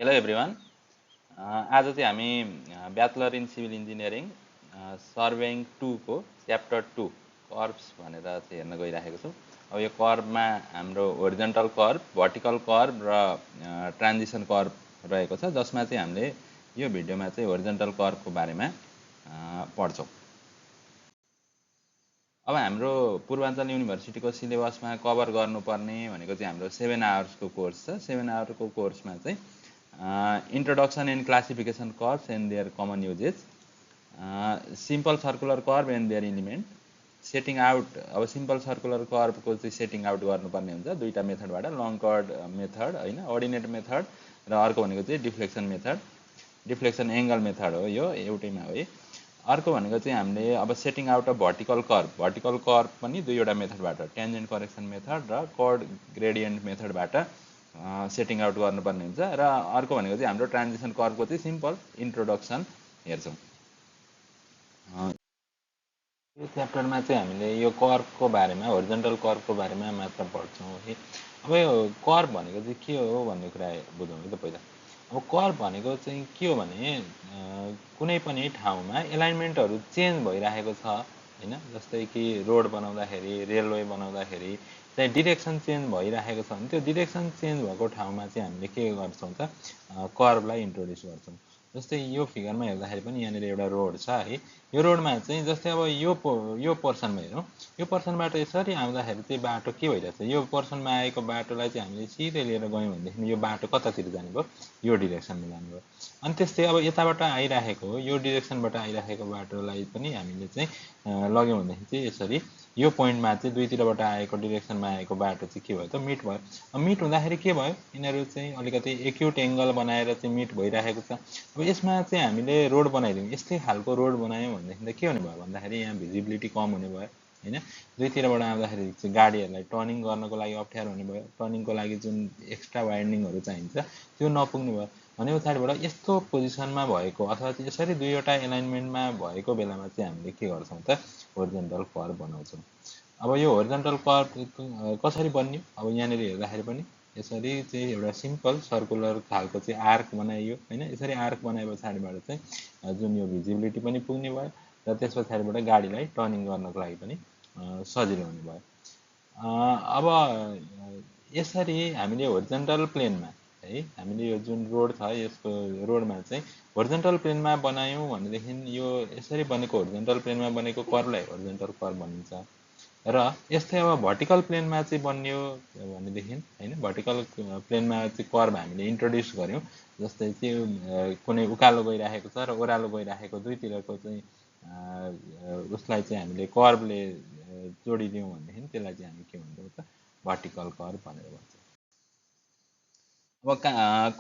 Hello everyone. आज चाहिँ हामी ब्याचलर इन सिभिल इन्जिनियरिङ सर्वेइङ 2 को च्याप्टर 2 कर्ब्स भनेर चाहिँ हेर्न गइरहेको छौँ। अब यो कर्बमा हाम्रो होरिजन्टल कर्ब, भर्टिकल कर्ब र ट्रान्जिसन कर्ब रहेको छ, जसमा चाहिँ हामीले यो भिडियोमा चाहिँ होरिजन्टल कर्बको बारेमा पढ्छौँ। अब हाम्रो पूर्वाञ्चल युनिभर्सिटीको सिलेबसमा कभर गर्नुपर्ने भनेको चाहिँ हाम्रो 7 आवर्सको कोर्स छ। 7 आवरको कोर्समा चाहिँ introduction and classification curves and their common uses, simple circular curve and their element, setting out. अब सिम्पल सर्कुलर कर्बको चाहिँ सेटिङ आउट गर्नुपर्ने हुन्छ दुईवटा मेथडबाट, लङ कर्ड मेथड होइन, अर्डिनेट मेथड, र अर्को भनेको चाहिँ deflection method, deflection angle method हो, यो एउटैमा हो है। अर्को भनेको चाहिँ हामीले अब सेटिङ आउट अफ भर्टिकल कर्ब पनि दुईवटा मेथडबाट, टेन्जेन्ट करेक्सन मेथड र कर्ड ग्रेडियन्ट मेथडबाट सेटिङ आउट गर्नुपर्ने हुन्छ। र अर्को भनेको चाहिँ हाम्रो ट्रान्जिसन कर्बको चाहिँ सिम्पल इन्ट्रोडक्सन हेर्छौँ। यो च्याप्टरमा चाहिँ हामीले यो कर्बको बारेमा, होरिजन्टल कर्बको बारेमा मात्र पढ्छौँ है। अब यो कर्ब भनेको चाहिँ के हो भन्ने कुरा बुझौँ है त पहिला। अब कर्ब भनेको चाहिँ के हो भने कुनै पनि ठाउँमा एलाइनमेन्टहरू चेन्ज भइरहेको छ होइन, जस्तै कि रोड बनाउँदाखेरि, रेलवे बनाउँदाखेरि चाहिँ डिरेक्सन चेन्ज भइरहेको छ भने त्यो डिरेक्सन चेन्ज भएको ठाउँमा चाहिँ हामीले के गर्छौँ त, कर्बलाई इन्ट्रोड्युस गर्छौँ। जस्तै यो फिगरमा हेर्दाखेरि पनि यहाँनिर एउटा रोड छ है। यो रोडमा चाहिँ जस्तै अब यो पोर्सनमा हेरौँ, यो पोर्सनबाट यसरी आउँदाखेरि चाहिँ बाटो के भइरहेछ, यो पोर्सनमा आएको बाटोलाई चाहिँ हामीले सिधै लिएर गयौँ भनेदेखि यो बाटो कतातिर जानुभयो, यो डिरेक्सनमा जानुभयो। अनि त्यस्तै अब यताबाट आइरहेको, यो डिरेक्सनबाट आइरहेको बाटोलाई पनि हामीले चाहिँ लग्यौँ भनेदेखि चाहिँ यसरी यो पोइन्टमा चाहिँ दुईतिरबाट आएको, डिरेक्सनमा आएको बाटो चाहिँ के भयो त, मिट भयो। अब मिट हुँदाखेरि के भयो, यिनीहरू चाहिँ अलिकति एक्युट एङ्गल बनाएर चाहिँ मिट भइरहेको छ। अब यसमा चाहिँ हामीले रोड बनाइदिउँ, यस्तै खालको रोड बनायौँ भनेदेखि त के हुने भयो भन्दाखेरि यहाँ भिजिबिलिटी कम हुने भयो होइन। दुईतिरबाट आउँदाखेरि चाहिँ गाडीहरूलाई टर्निङ गर्नको लागि अप्ठ्यारो हुने भयो, टर्निङको लागि जुन एक्स्ट्रा वाइन्डिङहरू चाहिन्छ त्यो नपुग्ने भयो। भने पछाडिबाट यस्तो पोजिसनमा भएको अथवा यसरी दुईवटा एलाइनमेन्टमा भएको बेलामा चाहिँ हामीले के गर्छौँ त, होरिजन्टल कर्ब बनाउँछौँ। अब यो होरिजन्टल कर्ब कसरी बन्यो, अब यहाँनिर हेर्दाखेरि पनि यसरी चाहिँ एउटा सिम्पल सर्कुलर खालको चाहिँ आर्क बनाइयो होइन। यसरी आर्क बनाए पछाडिबाट चाहिँ जुन यो भिजिबिलिटी पनि पुग्ने भयो र त्यस पछाडिबाट गाडीलाई टर्निङ गर्नको लागि पनि सजिलो हुने भयो। अब यसरी हामीले होरिजन्टल प्लेनमा है, हामीले यो जुन रोड छ यसको रोडमा चाहिँ होरिजन्टल प्लेनमा बनायौँ भनेदेखि यो यसरी बनेको होरिजन्टल प्लेनमा बनेको कर्बलाई होरिजन्टल कर्ब भनिन्छ। र यस्तै अब भर्टिकल प्लेनमा चाहिँ बन्यो भनेदेखि होइन, भर्टिकल प्लेनमा चाहिँ कर्ब हामीले इन्ट्रोड्युस गऱ्यौँ, जस्तै चाहिँ कुनै उकालो गइरहेको छ र ओह्रालो गइरहेको दुईतिरको चाहिँ उसलाई चाहिँ हामीले कर्बले जोडिदियौँ भनेदेखि त्यसलाई चाहिँ हामी के भन्छौँ त, भर्टिकल कर्ब भनेर भन्छौँ। अब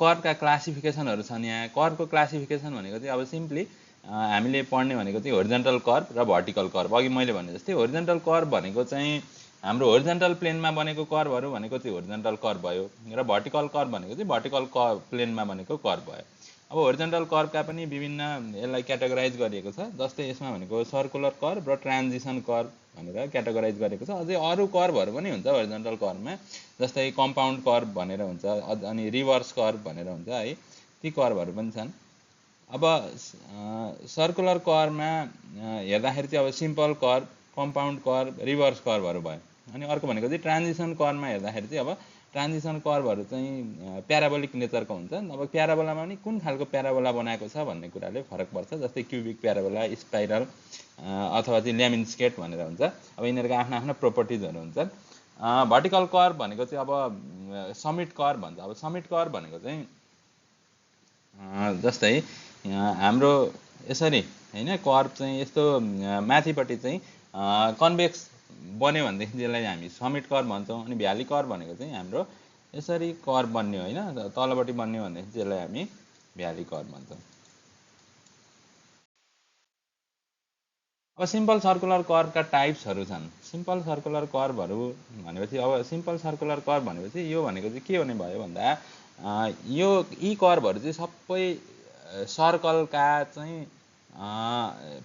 कर्बका क्लासिफिकेसनहरू छन् यहाँ। कर्बको क्लासिफिकेसन भनेको चाहिँ अब सिम्पली हामीले पढ्ने भनेको चाहिँ होरिजन्टल कर्ब र भर्टिकल कर्ब। अघि मैले भने जस्तै होरिजन्टल कर्ब भनेको चाहिँ हाम्रो होरिजन्टल प्लेनमा बनेको कर्बहरू भनेको चाहिँ होरिजन्टल कर्ब भयो, र भर्टिकल कर्ब भनेको चाहिँ भर्टिकल प्लेनमा बनेको कर्ब भयो। अब होरिजन्टल कर्बका पनि विभिन्न यसलाई क्याटेगोराइज गरिएको छ, जस्तै यसमा भनेको सर्कुलर कर्ब र ट्रान्जिसन कर्ब भनेर क्याटेगोराइज गरेको छ। अझै अरू कर्बहरू पनि हुन्छ होरिजन्टल कर्बमा, जस्तै कम्पाउन्ड कर्ब भनेर हुन्छ, अनि रिभर्स कर्ब भनेर हुन्छ है, ती कर्बहरू पनि छन्। अब सर्कुलर कर्बमा हेर्दाखेरि चाहिँ अब सिम्पल कर्ब, कम्पाउन्ड कर्ब, रिभर्स कर्बहरू भयो। अनि अर्को भनेको चाहिँ ट्रान्जिसन कर्बमा हेर्दाखेरि चाहिँ अब ट्रान्जिसन कर्बहरू चाहिँ प्याराबोलिक नेचरको हुन्छन्। अब प्याराबोलामा पनि कुन खालको प्याराबोला बनाएको छ भन्ने कुराले फरक पर्छ, जस्तै क्युबिक प्याराबोला, स्पाइरल अथवा चाहिँ ल्यामिन्स्केट भनेर हुन्छ। अब यिनीहरूको आफ्ना आफ्ना प्रोपर्टिजहरू हुन्छन्। भर्टिकल कर्ब भनेको चाहिँ अब समिट कर्ब भन्छ। अब समिट कर्ब भनेको चाहिँ जस्तै हाम्रो यसरी होइन, कर्ब चाहिँ यस्तो माथिपट्टि चाहिँ कन्भेक्स बन्यो भनेदेखि त्यसलाई हामी समिट कर्ब भन्छौँ। अनि भ्याली कर्ब भनेको चाहिँ हाम्रो यसरी कर्ब बन्यो होइन, तलपट्टि बन्यो भनेदेखि त्यसलाई हामी भ्याली कर्ब भन्छौँ। अब सिम्पल सर्कुलर कर्बका टाइप्सहरू छन्। सिम्पल सर्कुलर कर्बहरू भनेपछि अब सिम्पल सर्कुलर कर्ब भनेपछि यो भनेको चाहिँ के हुने भयो भन्दा यो यी कर्बहरू चाहिँ सबै सर्कलका चाहिँ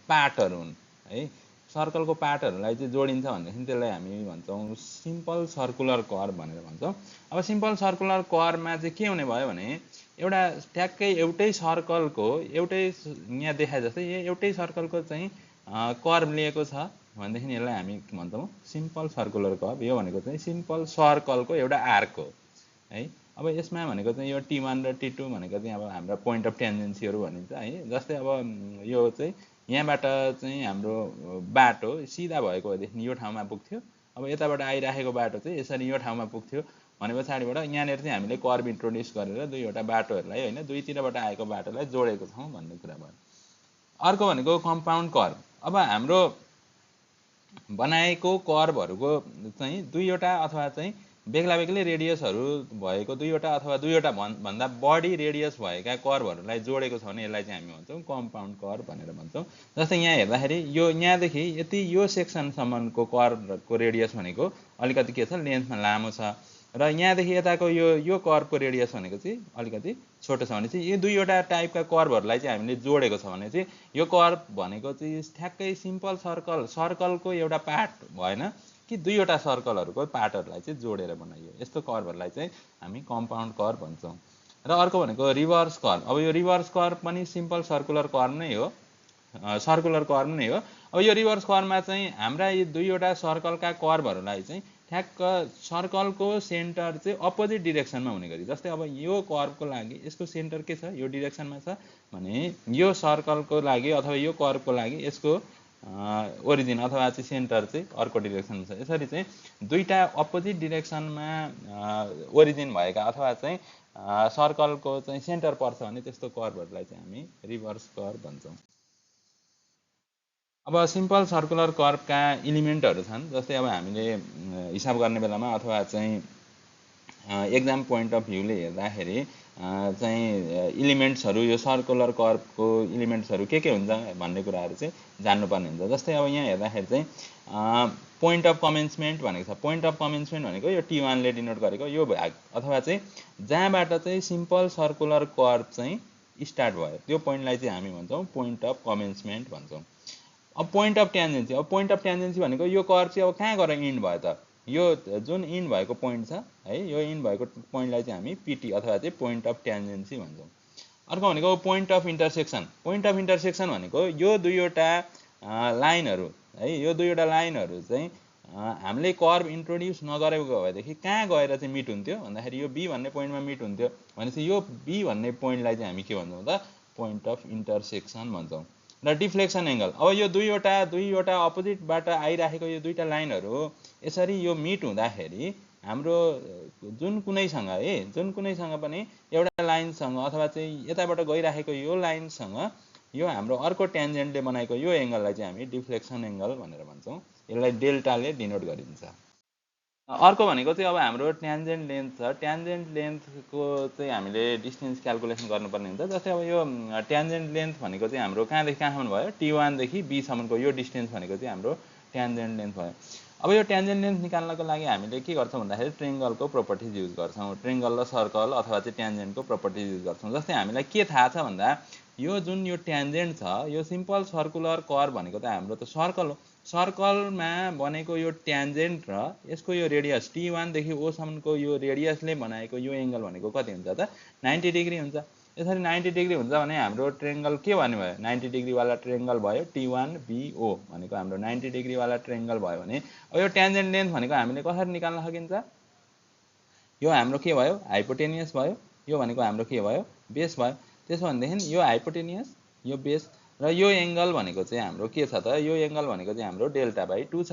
पार्टहरू हुन् है। सर्कलको पार्टहरूलाई चाहिँ जोडिन्छ भनेदेखि त्यसलाई हामी भन्छौँ सिम्पल सर्कुलर कर्ब भनेर भन्छौँ। अब सिम्पल सर्कुलर कर्बमा चाहिँ के हुने भयो भने एउटा ट्याक्कै एउटै सर्कलको एउटै यहाँ देखाए जस्तै एउटै सर्कलको चाहिँ कर्भ लिएको छ भनेदेखि यसलाई हामी के भन्छौँ सिम्पल सर्कुलर कर्भ। यो भनेको चाहिँ सिम्पल सर्कलको एउटा आर्क हो है। अब यसमा भनेको चाहिँ यो T1 र T2 भनेको चाहिँ अब हाम्रो पोइन्ट अफ टेन्जेन्सीहरू भनिन्छ है। जस्तै अब यो चाहिँ यहाँबाट चाहिँ हाम्रो बाटो सिधा भएको भएदेखि यो ठाउँमा पुग्थ्यो। अब यताबाट आइराखेको बाटो चाहिँ यसरी यो ठाउँमा पुग्थ्यो भने पछाडिबाट यहाँनिर चाहिँ हामीले कर्भ इन्ट्रोड्युस गरेर दुईवटा बाटोहरूलाई होइन दुईतिरबाट आएको बाटोलाई जोडेको छौँ भन्ने कुरा भयो। अर्को भनेको कम्पाउन्ड कर्भ। अब हाम्रो बनाएको कर्भहरूको चाहिँ दुईवटा अथवा चाहिँ बेग्ला बेग्लै रेडियसहरू भएको दुईवटा अथवा दुईवटा भन्दा बढी रेडियस भएका कर्भहरूलाई जोडेको छ भने यसलाई चाहिँ हामी भन्छौँ कम्पाउन्ड कर्भ भनेर भन्छौँ। जस्तै यहाँ हेर्दाखेरि यो यहाँदेखि यति यो सेक्सनसम्मको कर्भको रेडियस भनेको अलिकति के छ लेन्थमा लामो छ र यहाँदेखि यताको यो कर्भको रेडियस भनेको चाहिँ अलिकति छोटो छ भने चाहिँ यो दुईवटा टाइपका कर्भहरूलाई चाहिँ हामीले जोडेको छ भने चाहिँ यो कर्भ भनेको चाहिँ ठ्याक्कै सिम्पल सर्कलको एउटा पार्ट भएन कि दुईवटा सर्कलहरूको पार्टहरूलाई चाहिँ जोडेर बनाइयो। यस्तो कर्भहरूलाई चाहिँ हामी कम्पाउन्ड कर्भ भन्छौँ। र अर्को भनेको रिभर्स कर्भ। अब यो रिभर्स कर्भ पनि सिम्पल सर्कुलर कर्भ नै हो, सर्कुलर कर्भ नै हो। अब यो रिभर्स कर्भमा चाहिँ हाम्रा यी दुईवटा सर्कलका कर्भहरूलाई चाहिँ ठ्याक्क सर्कलको सेन्टर चाहिँ अपोजिट डिरेक्सनमा हुने गरी। जस्तै अब यो कर्भको लागि यसको सेन्टर के छ यो डिरेक्सनमा छ भने यो सर्कलको लागि अथवा यो कर्भको लागि यसको ओरिजिन अथवा चाहिँ सेन्टर चाहिँ अर्को डिरेक्सनमा छ। यसरी चाहिँ दुईटा अपोजिट डिरेक्सनमा ओरिजिन भएका अथवा चाहिँ सर्कलको चाहिँ सेन्टर पर्छ भने त्यस्तो कर्भहरूलाई चाहिँ हामी रिभर्स कर्भ भन्छौँ। अब सिम्पल सर्कुलर कर्भका इलिमेन्टहरू छन्। जस्तै अब हामीले हिसाब गर्ने बेलामा अथवा चाहिँ एक्जाम पोइन्ट अफ भ्यूले हेर्दाखेरि चाहिँ इलिमेन्ट्सहरू यो सर्कुलर कर्भको इलिमेन्ट्सहरू के हुन्छ भन्ने कुराहरू चाहिँ जान्नुपर्ने हुन्छ। जस्तै अब यहाँ हेर्दाखेरि चाहिँ पोइन्ट अफ कमेन्समेन्ट भनेको छ। पोइन्ट अफ कमेन्समेन्ट भनेको यो T1 ले डिनोट गरेको यो भाग अथवा चाहिँ जहाँबाट चाहिँ सिम्पल सर्कुलर कर्भ चाहिँ स्टार्ट भयो त्यो पोइन्टलाई चाहिँ हामी भन्छौँ पोइन्ट अफ कमेन्समेन्ट भन्छौँ। अब पोइन्ट अफ ट्यान्जेन्सी। अब पोइन्ट अफ ट्यान्जेन्सी भनेको यो कर्भ चाहिँ अब कहाँ गएर इन्ड भयो त यो जुन इन्ड भएको पोइन्ट छ है यो इन्ड भएको पोइन्टलाई चाहिँ हामी पिटी अथवा चाहिँ पोइन्ट अफ ट्यान्जेन्सी भन्छौँ। अर्को भनेको point of intersection. Point of intersection भनेको यो दुईवटा लाइनहरू है यो दुईवटा लाइनहरू चाहिँ हामीले कर्भ इन्ट्रोड्युस नगरेको भएदेखि कहाँ गएर चाहिँ मिट हुन्थ्यो भन्दाखेरि यो बी भन्ने पोइन्टमा मिट हुन्थ्यो भनेपछि यो बी भन्ने पोइन्टलाई चाहिँ हामी के भन्छौँ त पोइन्ट अफ इन्टरसेक्सन भन्छौँ। र डिफ्लेक्सन एङ्गल। अब यो दुईवटा अपोजिटबाट आइराखेको यो दुईवटा लाइनहरू यसरी यो मिट हुँदाखेरि हाम्रो जुन कुनैसँग पनि एउटा लाइनसँग अथवा चाहिँ यताबाट गइराखेको यो लाइनसँग यो हाम्रो अर्को ट्यान्जेन्टले बनाएको यो एङ्गललाई चाहिँ हामी डिफ्लेक्सन एङ्गल भनेर भन्छौँ। यसलाई डेल्टाले डिनोट गरिन्छ। अर्को भनेको चाहिँ अब हाम्रो ट्यान्जेन्ट लेन्थ छ। ट्यान्जेन्ट लेन्थको चाहिँ हामीले डिस्टेन्स क्यालकुलेसन गर्नुपर्ने हुन्छ। जस्तै अब यो ट्यान्जेन्ट लेन्थ भनेको चाहिँ हाम्रो कहाँदेखि कहाँसम्म भयो T1 देखि B सम्मको यो डिस्टेन्स भनेको चाहिँ हाम्रो ट्यान्जेन्ट लेन्थ भयो। अब यो ट्यान्जेन्ट लेन्थ निकाल्नको लागि हामीले के गर्छौँ भन्दाखेरि ट्रेङ्गलको प्रोपर्टिज युज गर्छौँ। ट्रेङ्गल र सर्कल अथवा चाहिँ ट्यान्जेन्टको प्रोपर्टिज युज गर्छौँ। जस्तै हामीलाई के थाहा छ भन्दा यो जुन यो ट्यान्जेन्ट छ यो सिम्पल सर्कुलर कर्भ भनेको त हाम्रो त सर्कल हो। सर्कलमा बनेको यो ट्यान्जेन्ट र यसको यो रेडियस T1 देखि O सम्मको यो रेडियसले बनाएको यो एङ्गल भनेको कति हुन्छ त 90 डिग्री हुन्छ। यसरी 90 डिग्री हुन्छ भने हाम्रो ट्रेङ्गल के भन्ने भयो 90 डिग्रीवाला ट्रेङ्गल भयो T1 BO भनेको हाम्रो 90 डिग्रीवाला ट्रेङ्गल भयो भने अब यो ट्यान्जेन्ट लेन्थ भनेको हामीले कसरी निकाल्न सकिन्छ यो हाम्रो के भयो हाइपोटेनियस भयो यो भनेको हाम्रो के भयो बेस भयो। त्यसो भनेदेखि यो हाइपोटेनियस यो बेस र यो एङ्गल भनेको चाहिँ हाम्रो के छ त यो एङ्गल भनेको चाहिँ हाम्रो डेल्टा/2 छ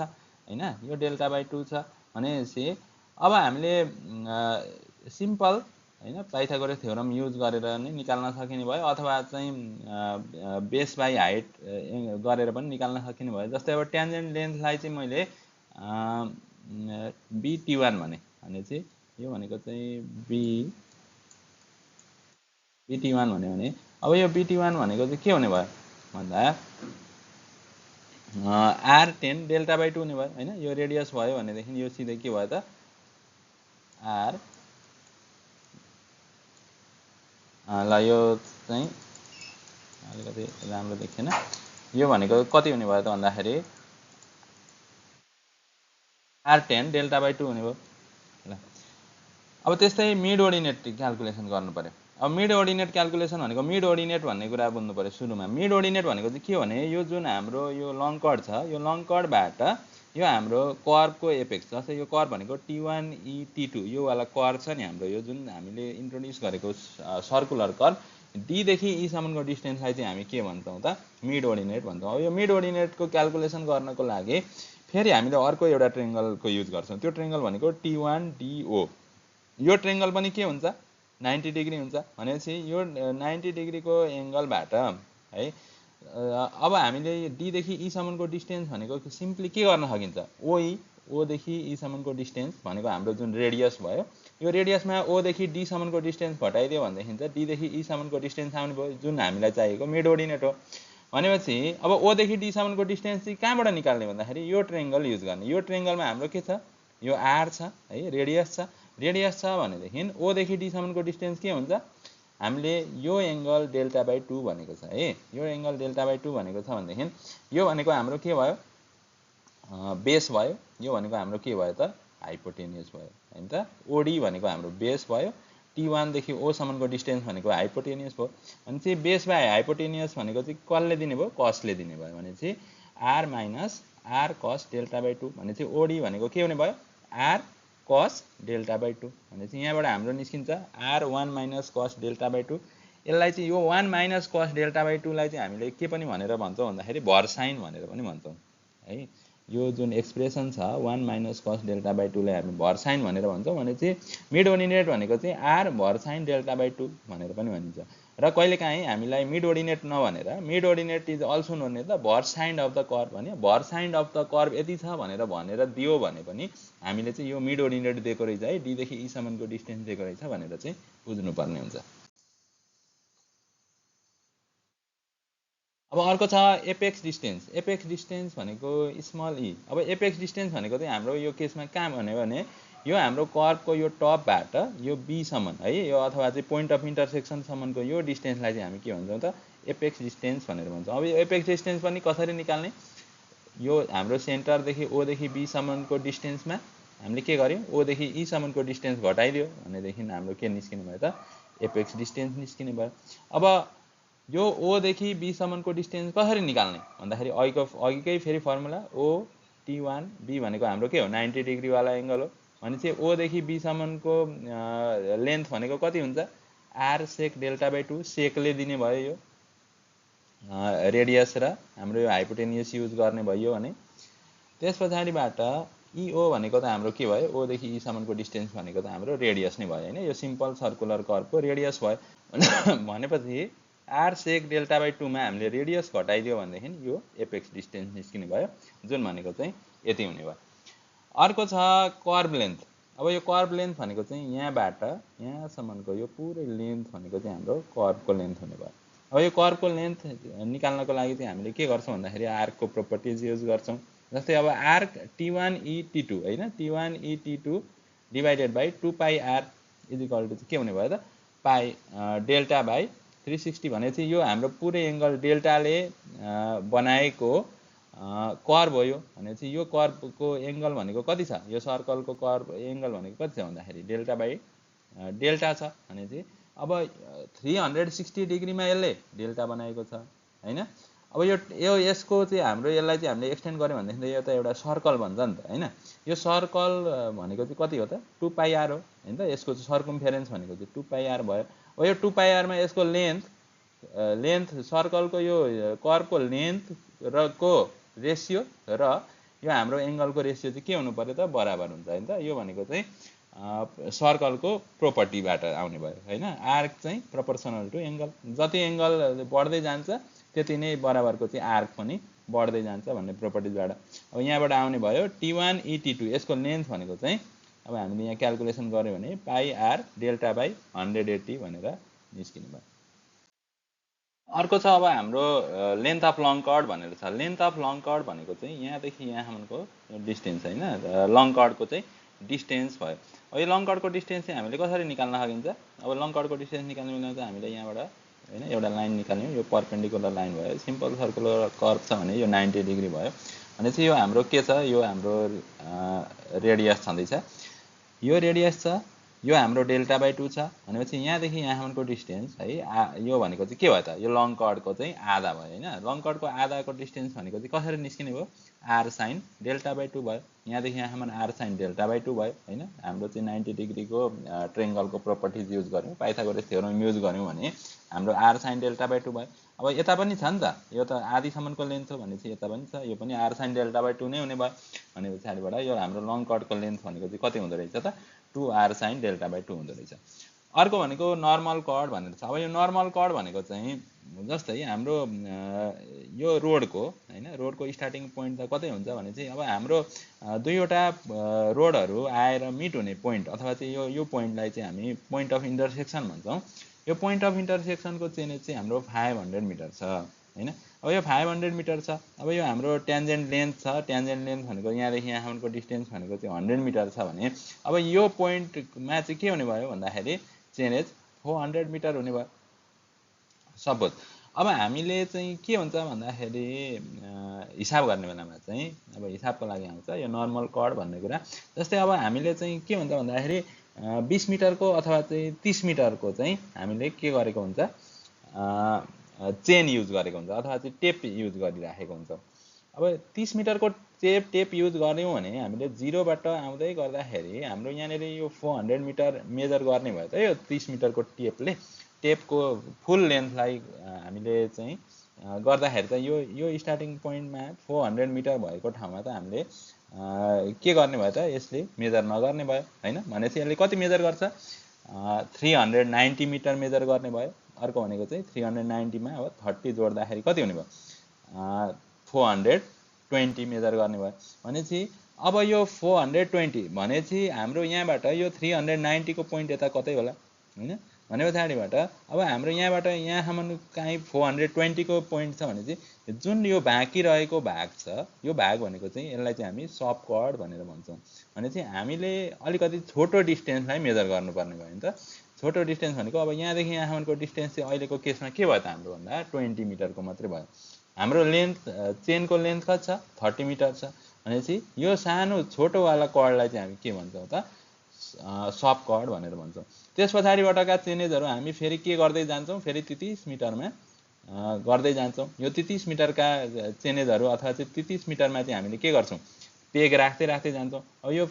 हैन। यो डेल्टा/2 छ भनेपछि अब हामीले सिम्पल हैन पाइथागोरस थ्योरम युज गरेर नै निकाल्न सकिने भयो अथवा चाहिँ बेस बाइ हाइट गरेर पनि निकाल्न सकिने भयो। जस्तै अब ट्यान्जेन्ट लेन्थलाई चाहिँ मैले BT1 भने चाहिँ यो भनेको चाहिँ BT1 भन्यो भने अब यो BT1 भनेको चाहिँ के हुने भयो भन्दा R10 डेल्टा/2 हुने भयो हैन। यो रेडियस भयो भनेदेखि यो सिधै के भयो त R ल यो चाहिँ अलिकति राम्रो देखिएन। यो भनेको कति हुने भयो त भन्दाखेरि R10 डेल्टा/2 हुने भयो ल। अब त्यस्तै मिड ओर्डिनेट क्यालकुलेसन गर्नु पर्यो। अब मिड अर्डिनेट क्याल्कुलेसन भनेको मिड अर्डिनेट भन्ने कुरा बुझ्नु पर्यो सुरुमा। मिड अर्डिनेट भनेको चाहिँ के भने यो जुन हाम्रो यो लङ कर्ड छ यो लङ कर्डबाट यो हाम्रो कर्वको एपेक्स जस्तै यो कर्व भनेको T1 E T2 यो वाला कर्व छ नि हाम्रो यो जुन हामीले इन्ट्रोड्युस गरेको सर्कुलर कर्व D देखि E सम्मको डिस्टेन्सलाई चाहिँ हामी के भन्छौँ त मिड अर्डिनेट भन्छौँ। अब यो मिड अर्डिनेटको क्याल्कुलेसन गर्नको लागि फेरि हामीले अर्को एउटा ट्रायंगलको युज गर्छौँ। त्यो ट्रायंगल भनेको T1DO। यो ट्रायंगल पनि के हुन्छ 90 डिग्री हुन्छ भनेपछि यो 90 डिग्रीको एंगलबाट है अब हामीले D देखि E सम्मको डिस्टेन्स भनेको सिम्पली के गर्न सकिन्छ OE O देखि E सम्मको डिस्टेन्स भनेको हाम्रो जुन रेडियस भयो यो रेडियसमा O देखि D सम्मको डिस्टेन्स घटाइदियो भनेदेखि चाहिँ D देखि E सम्मको डिस्टेन्स आउने भयो जुन हामीलाई चाहिएको मिड अर्डिनेट हो। भनेपछि अब O देखि D सम्मको डिस्टेन्स चाहिँ कहाँबाट निकाल्ने भन्दाखेरि यो ट्रायंगल युज गर्ने। यो ट्रायंगलमा हाम्रो के छ यो R छ है रेडियस छ भनेदेखि O देखि D सम्मको डिस्टेन्स के हुन्छ हामीले यो एंगल डेल्टा/2 भनेको छ है। यो एंगल डेल्टा/2 भनेको छ भनेदेखि यो भनेको हाम्रो के भयो बेस भयो। यो भनेको हाम्रो के भयो त हाइपोटेन्युस भयो हैन त। OD भनेको हाम्रो बेस भयो T1 देखि O सम्मको डिस्टेन्स भनेको हाइपोटेन्युस भयो। अनि चाहिँ बेस बाइ हाइपोटेन्युस भनेको चाहिँ कसले दिने भयो कसले दिने भयो भने चाहिँ R माइनस R cos डेल्टा/2 भने चाहिँ OD भनेको के हुने भयो R cos डेल्टा/2 भने चाहिँ यहाँबाट हाम्रो निस्किन्छ R1 माइनस cos डेल्टा/2। यसलाई चाहिँ यो 1 माइनस cos डेल्टा/2 लाई चाहिँ हामीले के पनि भनेर भन्छौँ भन्दाखेरि भर साइन भनेर पनि भन्छौँ है। यो जुन एक्सप्रेसन छ 1 माइनस cos डेल्टा/2 लाई हामी भर साइन भनेर भन्छौँ भने चाहिँ मिड अर्डिनेट भनेको चाहिँ R भर साइन डेल्टा/2 भनेर पनि भनिन्छ। र कहिलेकाहीँ हामीलाई मिड अर्डिनेट नभनेर mid ordinate is also known as the versine of the curve भन्यो versine of the curve यति छ भनेर दियो भने पनि हामीले चाहिँ यो मिड अर्डिनेट दिएको रहेछ है D देखि E सम्मको डिस्टेन्स दिएको रहेछ भनेर चाहिँ बुझ्नुपर्ने हुन्छ। अब अर्को छ एपेक्स डिस्टेन्स। एपेक्स डिस्टेन्स भनेको स्मल e। अब एपेक्स डिस्टेन्स भनेको चाहिँ हाम्रो यो केसमा कहाँ भन्यो भने यो हाम्रो कर्वको यो टपबाट यो B सम्म है यो अथवा चाहिँ पोइन्ट अफ इन्टरसेक्सन सम्मको यो डिस्टेन्सलाई चाहिँ हामी के भन्छौँ त एपेक्स डिस्टेन्स भनेर भन्छौँ। अब यो एपेक्स डिस्टेन्स पनि कसरी निकाल्ने यो हाम्रो सेन्टरदेखि O देखि B सम्मको डिस्टेन्समा हामीले के गर्यौँ O देखि E सम्मको डिस्टेन्स घटाइदियो भनेदेखि हाम्रो के निस्किने भयो त एपेक्स डिस्टेन्स निस्किने भयो। अब यो O देखि B सम्मको डिस्टेन्स कसरी निकाल्ने भन्दाखेरि अघिकै फेरि फर्मुला O T1 B भनेको हाम्रो के हो 90 डिग्री वाला एंगल हो भनेपछि O देखि B सम्मको लेन्थ भनेको कति हुन्छ R sec डेल्टा/2 सेकले दिने भयो यो रेडियस र हाम्रो यो हाइपोटेन्युस युज गर्ने भयो भने त्यस पछाडिबाट EO भनेको त हाम्रो के भयो O देखि E सम्मको डिस्टेन्स भनेको त हाम्रो रेडियस नै भयो हैन। यो सिम्पल सर्कुलर कर्वको रेडियस भयो भनेपछि R sec डेल्टा/2 मा हामीले रेडियस घटाइदियो भनेदेखि यो एपेक्स डिस्टेन्स निस्किने भयो जुन भनेको चाहिँ यति हुने भयो। अर्को छ कर्व लेन्थ। अब यो कर्व लेन्थ भनेको चाहिँ यहाँबाट यहाँसम्मको यो पुरै लेन्थ भनेको चाहिँ हाम्रो कर्वको लेन्थ हुने भयो। अब यो कर्वको लेन्थ निकाल्नको लागि चाहिँ हामीले के गर्छौँ भन्दाखेरि आर्कको प्रोपर्टिज युज गर्छौँ। जस्तै अब आर्क T1 E T2 हैन T1 E T2 divided by 2 पाइ R इज इक्वल टु के हुने भयो त पाइ डेल्टा बाइ 360 भने चाहिँ यो हाम्रो पुरै एंगल डेल्टाले बनाएको कर्व हो। यो भने चाहिँ यो कर्वको एंगल भनेको कति छ यो सर्कलको कर्व एंगल भनेको कति छ भन्दाखेरि डेल्टा बाइ डेल्टा छ भने चाहिँ अब 360 डिग्रीमा यसले डेल्टा बनाएको छ हैन। अब यो यसको चाहिँ हाम्रो यसलाई चाहिँ हामीले एक्सटेन्ड गर्यौं भनेदेखि यो त एउटा सर्कल भन्छ नि त हैन। यो सर्कल भनेको चाहिँ कति हो त 2 पाइ r हो हैन त। यसको चाहिँ सर्कम्फेरेन्स भनेको चाहिँ 2 पाइ r भयो। अब यो 2 पाइ r मा यसको लेन्थ सर्कलको यो कर्वको लेन्थ र को रेशियो र यो हाम्रो एंगलको रेशियो चाहिँ के हुनु पर्यो त बराबर हुन्छ हैन त। यो भनेको चाहिँ सर्कलको प्रोपर्टीबाट आउने भयो हैन। आर्क चाहिँ प्रोपोर्सनल टु एंगल जति एंगल बढ्दै जान्छ त्यति नै बराबरको चाहिँ आर्क पनि बढ्दै जान्छ भन्ने प्रोपर्टीजबाट अब यहाँबाट आउने भयो T1 E T2 यसको लेन्थ भनेको चाहिँ अब हामीले यहाँ क्याल्कुलेसन गर्यो भने पाइ r डेल्टा बाइ 180 भनेर निस्किने भयो। अर्को छ अब हाम्रो लेन्थ अफ लङ कर्ड भनेर छ। लेन्थ अफ लङ कर्ड भनेको चाहिँ यहाँदेखि यहाँसम्मको डिस्टेन्स हैन लङ कर्डको चाहिँ डिस्टेन्स भयो। अब यो लङ कर्डको डिस्टेन्स चाहिँ हामीले कसरी निकाल्न सकिन्छ। अब लङ कर्डको डिस्टेन्स निकाल्नु भने चाहिँ हामीले यहाँबाट हैन एउटा लाइन निकाल्यौं यो परपेन्डिकुलर लाइन भयो। सिम्पल सर्कुलर कर्व छ भने यो 90 डिग्री भयो भने चाहिँ यो हाम्रो के छ यो हाम्रो रेडियस छँदैछ। यो रेडियस छ यो हाम्रो डेल्टा बाई 2 छ भनेपछि यहाँदेखि यहाँसम्मको डिस्टेन्स है यो भनेको चाहिँ के भयो त यो लङ कर्डको चाहिँ आधा भयो हैन लङ कर्डको आधाको डिस्टेन्स भनेको चाहिँ कसरी निस्किने भयो r sin डेल्टा बाई 2 भयो यहाँदेखि यहाँसम्म r sin डेल्टा बाई 2 भयो हैन हाम्रो चाहिँ 90 डिग्रीको ट्रायंगलको प्रोपर्टिज युज गर्यौं पाइथागोरस थ्योरम युज गर्यौं भने हाम्रो r sin डेल्टा बाई 2 भयो अब यता पनि छ नि त यो त आधीसम्मको लेन्थ हो भनेपछि यता पनि छ यो पनि r sin डेल्टा बाई 2 नै हुने भयो भने पछाडिबाट यो हाम्रो लङ कर्डको लेन्थ भनेको चाहिँ कति हुँदो रहेछ त 2r sin डेल्टा बाई 2 हुँदो रहेछ अर्को भनेको नर्मल कर्ड भनेर छ अब यो नर्मल कर्ड भनेको चाहिँ जस्तै हाम्रो यो रोडको हैन रोडको स्टार्टिङ पोइन्ट त कतै हुन्छ भने चाहिँ अब हाम्रो दुईवटा रोडहरु आएर मिट हुने पोइन्ट अथवा चाहिँ यो पोइन्टलाई चाहिँ हामी पोइन्ट अफ इन्टरसेक्सन भन्छौं यो पोइन्ट अफ इन्टरसेक्सनको चेनेज चाहिँ हाम्रो 500 मिटर छ हैन अब यो 500 मिटर छ अब यो हाम्रो ट्यान्जेन्ट लेन्थ छ ट्यान्जेन्ट लेन्थ भनेको यहाँदेखि यहाँसम्मको डिस्टेन्स भनेको चाहिँ 100 मिटर छ भने अब यो पोइन्टमा चाहिँ के हुने भयो भन्दाखेरि चेनेज 400 मिटर हुने भयो सपोज अब हामीले चाहिँ के हुन्छ भन्दाखेरि हिसाब गर्ने बेलामा चाहिँ अब हिसाबको लागि आउँछ यो नर्मल कर्ड भन्ने कुरा जस्तै अब हामीले चाहिँ के हुन्छ भन्दाखेरि 20 मिटरको अथवा चाहिँ 30 मिटरको चाहिँ हामीले के गरेको हुन्छ चेन युज गरेको हुन्छ अथवा चाहिँ टेप युज गरिराखेको हुन्छ अब 30 मिटरको टेप युज गर्यौं भने हामीले 0 बाट आउँदै गर्दाखेरि हाम्रो यहाँनेरि यो 400 मिटर मेजर गर्ने भयो त यो 30 मिटरको टेपको फुल लेन्थलाई हामीले चाहिँ गर्दाखेरि त यो स्टार्टिङ पोइन्टमा 400 मिटर भएको ठाउँमा त हामीले के गर्ने भयो त यसले मेजर नगर्ने भयो हैन भनेपछि यसले कति मेजर गर्छ 390 मिटर मेजर गर्ने भयो अर्को भनेको चाहिँ 390 मा अब 30 जोड्दाखेरि कति हुने भयो 420 मेजर गर्ने भयो भनेपछि अब यो 420 भनेपछि हाम्रो यहाँबाट यो 390 को पोइन्ट यता कतै होला हैन भने पछाडिबाट अब हाम्रो यहाँबाट यहाँसम्म कहीँ 420 को पोइन्ट छ भने चाहिँ जुन यो बाँकी रहेको भाग छ यो भाग भनेको चाहिँ यसलाई चाहिँ हामी सब कर्ड भनेर भन्छौं भने चाहिँ हामीले अलिकति छोटो डिस्टेन्सलाई मेजर गर्नुपर्ने भयो नि त छोटो डिस्टेन्स भनेको अब यहाँदेखि यहाँसम्मको डिस्टेन्स चाहिँ अहिलेको केसमा के भयो त हाम्रो भन्दा 20 मिटरको मात्रै भयो हाम्रो लेन्थ चेनको लेन्थ कति छ 30 मिटर छ भनेपछि यो सानो छोटोवाला कर्डलाई चाहिँ हामी के भन्छौं त सब कर्ड भनेर भन्छौं त्यसपछाडिबाटका चेनेजहरु हामी फेरि के गर्दै जान्छौं फेरि 33 मिटरमा गर्दै जान्छौं यो 33 मिटरका चेनेजहरु अथवा चाहिँ 33 मिटरमा चाहिँ हामीले के गर्छौं पेग राख्दै जान्छौं अब यो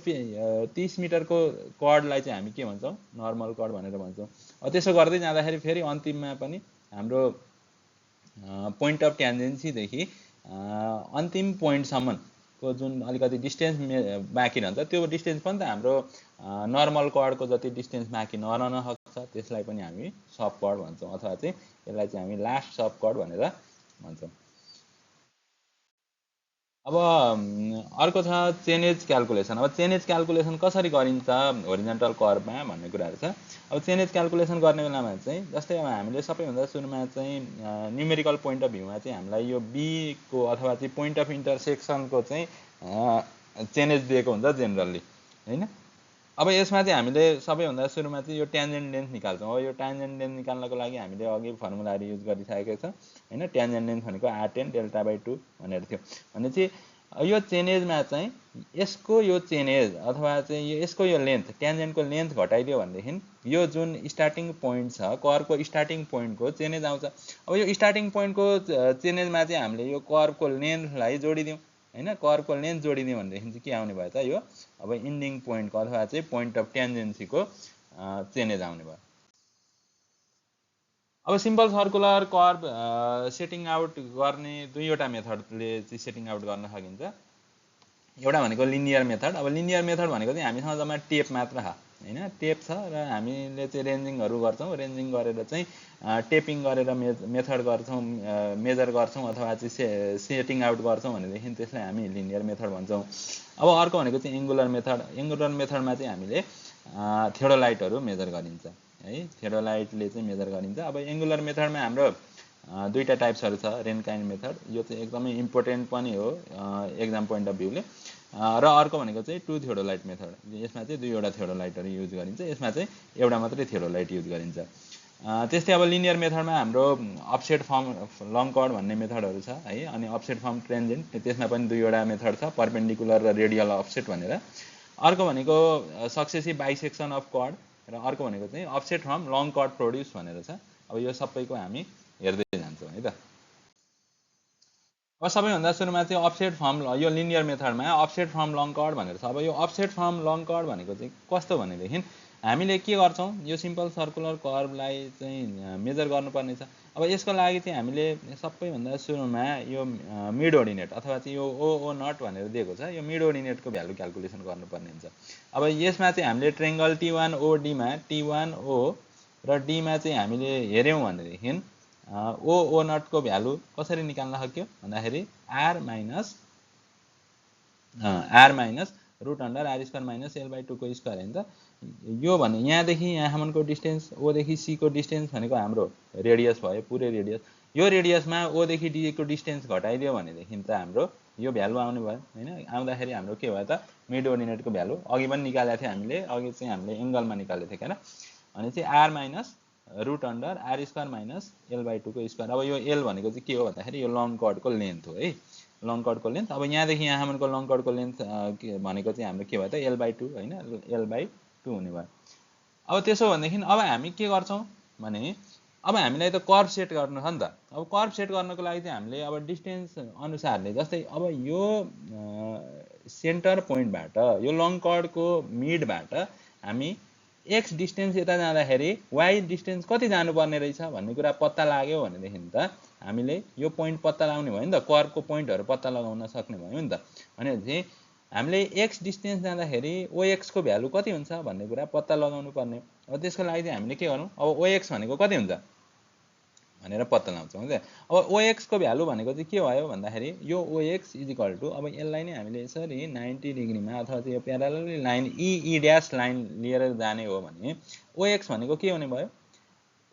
30 मिटरको कर्डलाई चाहिँ हामी के भन्छौं नर्मल कर्ड भनेर भन्छौं अब त्यसो गर्दै जाँदाखेरि फेरि अन्तिममा पनि हाम्रो पोइन्ट अफ ट्यान्जेन्सी देखि अन्तिम पोइन्ट सम्म को जुन अलिकति डिस्टेन्स बाँकी रहन्छ त्यो डिस्टेन्स पनि त हाम्रो नर्मल कर्डको जति डिस्टेन्स बाँकी नरहन सक्छ त्यसलाई पनि हामी सब कर्ड भन्छौं अथवा चाहिँ यसलाई चाहिँ हामी लास्ट सब कर्ड भनेर भन्छौं अब अर्को छ चेनेज क्याल्कुलेसन अब चेनेज क्याल्कुलेसन कसरी गरिन्छ होरिजन्टल कर्वमा भन्ने कुराहरु छ अब चेनेज क्याल्कुलेसन गर्ने बेलामा चाहिँ जस्तै अब हामीले सबैभन्दा सुरुमा चाहिँ न्यूमेरिकल पोइन्ट अफ भ्यूमा चाहिँ हामीलाई यो बी को अथवा चाहिँ पोइन्ट अफ इन्टरसेक्सनको चाहिँ चेनेज दिएको हुन्छ जेनरली हैन अब यसमा चाहिँ हामीले सबैभन्दा सुरुमा चाहिँ यो ट्यान्जेन्ट लेन्थ निकाल्छौं अब यो ट्यान्जेन्ट लेन्थ निकाल्नको लागि हामीले अघि फर्मुलाहरु युज गरिसकेका छौं हैन ट्यान्जेन्ट लेन्थ भनेको r10 डेल्टा बाइ 2 भनेर थियो भनेपछि यो चेनेजमा चाहिँ यसको यो चेनेज अथवा चाहिँ यसको यो लेन्थ ट्यान्जेन्टको लेन्थ घटाइदियो भनेदेखि यो जुन स्टार्टिङ पोइन्ट छ कर्वको स्टार्टिङ पोइन्टको चेनेज आउँछ अब यो स्टार्टिङ पोइन्टको चेनेजमा चाहिँ हामीले यो कर्वको लेन्थलाई जोडिदियौं हैन कर्वको लेन्थ जोडिदियौं भनेदेखि चाहिँ के आउने भयो त यो अब इन्डिङ पोइन्टको अथवा चाहिँ पोइन्ट अफ ट्यान्जेन्सीको चेनेज आउने भयो अब simple circular curve setting out गर्ने दुईवटा मेथडले चाहिँ सेटिङ आउट गर्न सकिन्छ एउटा भनेको लिनियर मेथड अब लिनियर मेथड भनेको चाहिँ हामीसँग जम्मा टेप मात्र छ हैन टेप छ र हामीले चाहिँ रेन्जिङहरु गर्छौं रेन्जिङ गरेर चाहिँ टेपिङ गरेर मेथड गर्छौं मेजर गर्छौं अथवा चाहिँ सेटिङ आउट गर्छौं भनेदेखि त्यसलाई हामी लिनियर मेथड भन्छौं अब अर्को भनेको चाहिँ एंगुलर मेथडमा चाहिँ हामीले थियोडोलाइटहरु मेजर गरिन्छ है थियोडोलाइटले चाहिँ मेजर गरिन्छ अब एंगुलर मेथडमा हाम्रो दुईटा टाइप्सहरु छ रेनकाइन मेथड यो चाहिँ एकदमै इम्पोर्टेन्ट पनि हो एक्जाम पोइन्ट अफ भ्यूले र अर्को भनेको चाहिँ टु थियोडोलाइट मेथड यसमा चाहिँ दुईवटा थियोडोलाइटहरु युज गरिन्छ यसमा चाहिँ एउटा मात्रै थियोडोलाइट युज गरिन्छ त्यस्तै अब लिनियर मेथडमा हाम्रो अफसेट फर्म लङ कर्ड भन्ने मेथडहरु छ है अनि अफसेट फर्म ट्यान्जेन्ट त्यसमा पनि दुईवटा मेथड छ परपेन्डिकुलर र रेडियल अफसेट भनेर अर्को भनेको सक्सेसिभ बाइसेक्सन अफ कर्ड र अर्को भनेको चाहिँ offset from long cut produce भनेर छ। अब यो सबैको हामी हेर्दै जान्छौँ है त। अब सबैभन्दा सुरुमा चाहिँ अफसेट फ्रम यो लिनियर मेथडमा अफसेट फ्रम लङ कट भनेर छ। अब यो अफसेट फ्रम लङ कट भनेको चाहिँ कस्तो भनेदेखि हामीले के गर्छौँ, यो सिम्पल सर्कुलर कर्भलाई चाहिँ मेजर गर्नुपर्ने छ। अब यसको लागि चाहिँ हामीले सबैभन्दा सुरुमा यो मिड ओर्डिनेट अथवा चाहिँ यो ओ नट भनेर दिएको छ, यो मिड ओर्डिनेटको भ्यालु क्यालकुलेसन गर्नुपर्ने हुन्छ। अब यसमा चाहिँ हामीले ट्रेङ्गल T1OD मा T1O र डीमा चाहिँ हामीले हेऱ्यौँ भनेदेखि ओ नटको भ्यालु कसरी निकाल्न सक्यो भन्दाखेरि R minus root under R square minus L/2 को स्क्वायर होइन त। यो भने यहाँदेखि यहाँसम्मको डिस्टेन्स ओदेखि सीको डिस्टेन्स भनेको हाम्रो रेडियस भयो, पुरै रेडियस। यो रेडियसमा ओदेखि डीको डिस्टेन्स घटाइदियो भनेदेखि त हाम्रो यो भ्यालु आउने भयो होइन। आउँदाखेरि हाम्रो के भयो त मिड ओर्डिनेटको भ्यालु अघि पनि निकालेको थियो हामीले, अघि चाहिँ हामीले एङ्गलमा निकालेको थियो क्या, अनि चाहिँ R minus root under R square minus L/2 को स्क्वायर। अब यो एल भनेको चाहिँ के हो भन्दाखेरि यो लङ कर्डको लेन्थ हो है, लङ कर्डको लेन्थ। अब यहाँदेखि यहाँसम्मको लङ कर्डको लेन्थ भनेको चाहिँ हाम्रो के भयो त L/2 होइन, L/2 हुने भयो। अब त्यसो भनेदेखि अब हामी के गर्छौँ भने अब हामीलाई त कर्भ सेट गर्नु छ नि त। अब कर्भ सेट गर्नको लागि चाहिँ हामीले अब डिस्टेन्स अनुसारले, जस्तै अब यो सेन्टर पोइन्टबाट यो लङ कर्डको मिडबाट हामी एक्स डिस्टेन्स यता जाँदाखेरि वाइ डिस्टेन्स कति जानुपर्ने रहेछ भन्ने कुरा पत्ता लाग्यो भनेदेखि त हामीले यो पोइन्ट पत्ता लगाउने भयो नि त, कर्भको पोइन्टहरू पत्ता लगाउन सक्ने भयो नि त। भनेपछि हामीले एक्स डिस्टेन्स जाँदाखेरि ओएक्सको भ्यालु कति हुन्छ भन्ने कुरा पत्ता लगाउनु पर्ने। अब त्यसको लागि चाहिँ हामीले के गरौँ, अब ओएक्स भनेको कति हुन्छ भनेर पत्ता लगाउँछौँ क्या। अब ओएक्सको भ्यालु भनेको चाहिँ के भयो भन्दाखेरि यो ओएक्स इजिकल टु, अब यसलाई नै हामीले यसरी 90 डिग्रीमा अथवा चाहिँ यो प्यारालल लाइन ई ड्यास लाइन लिएर जाने हो भने ओएक्स भनेको के हुने भयो,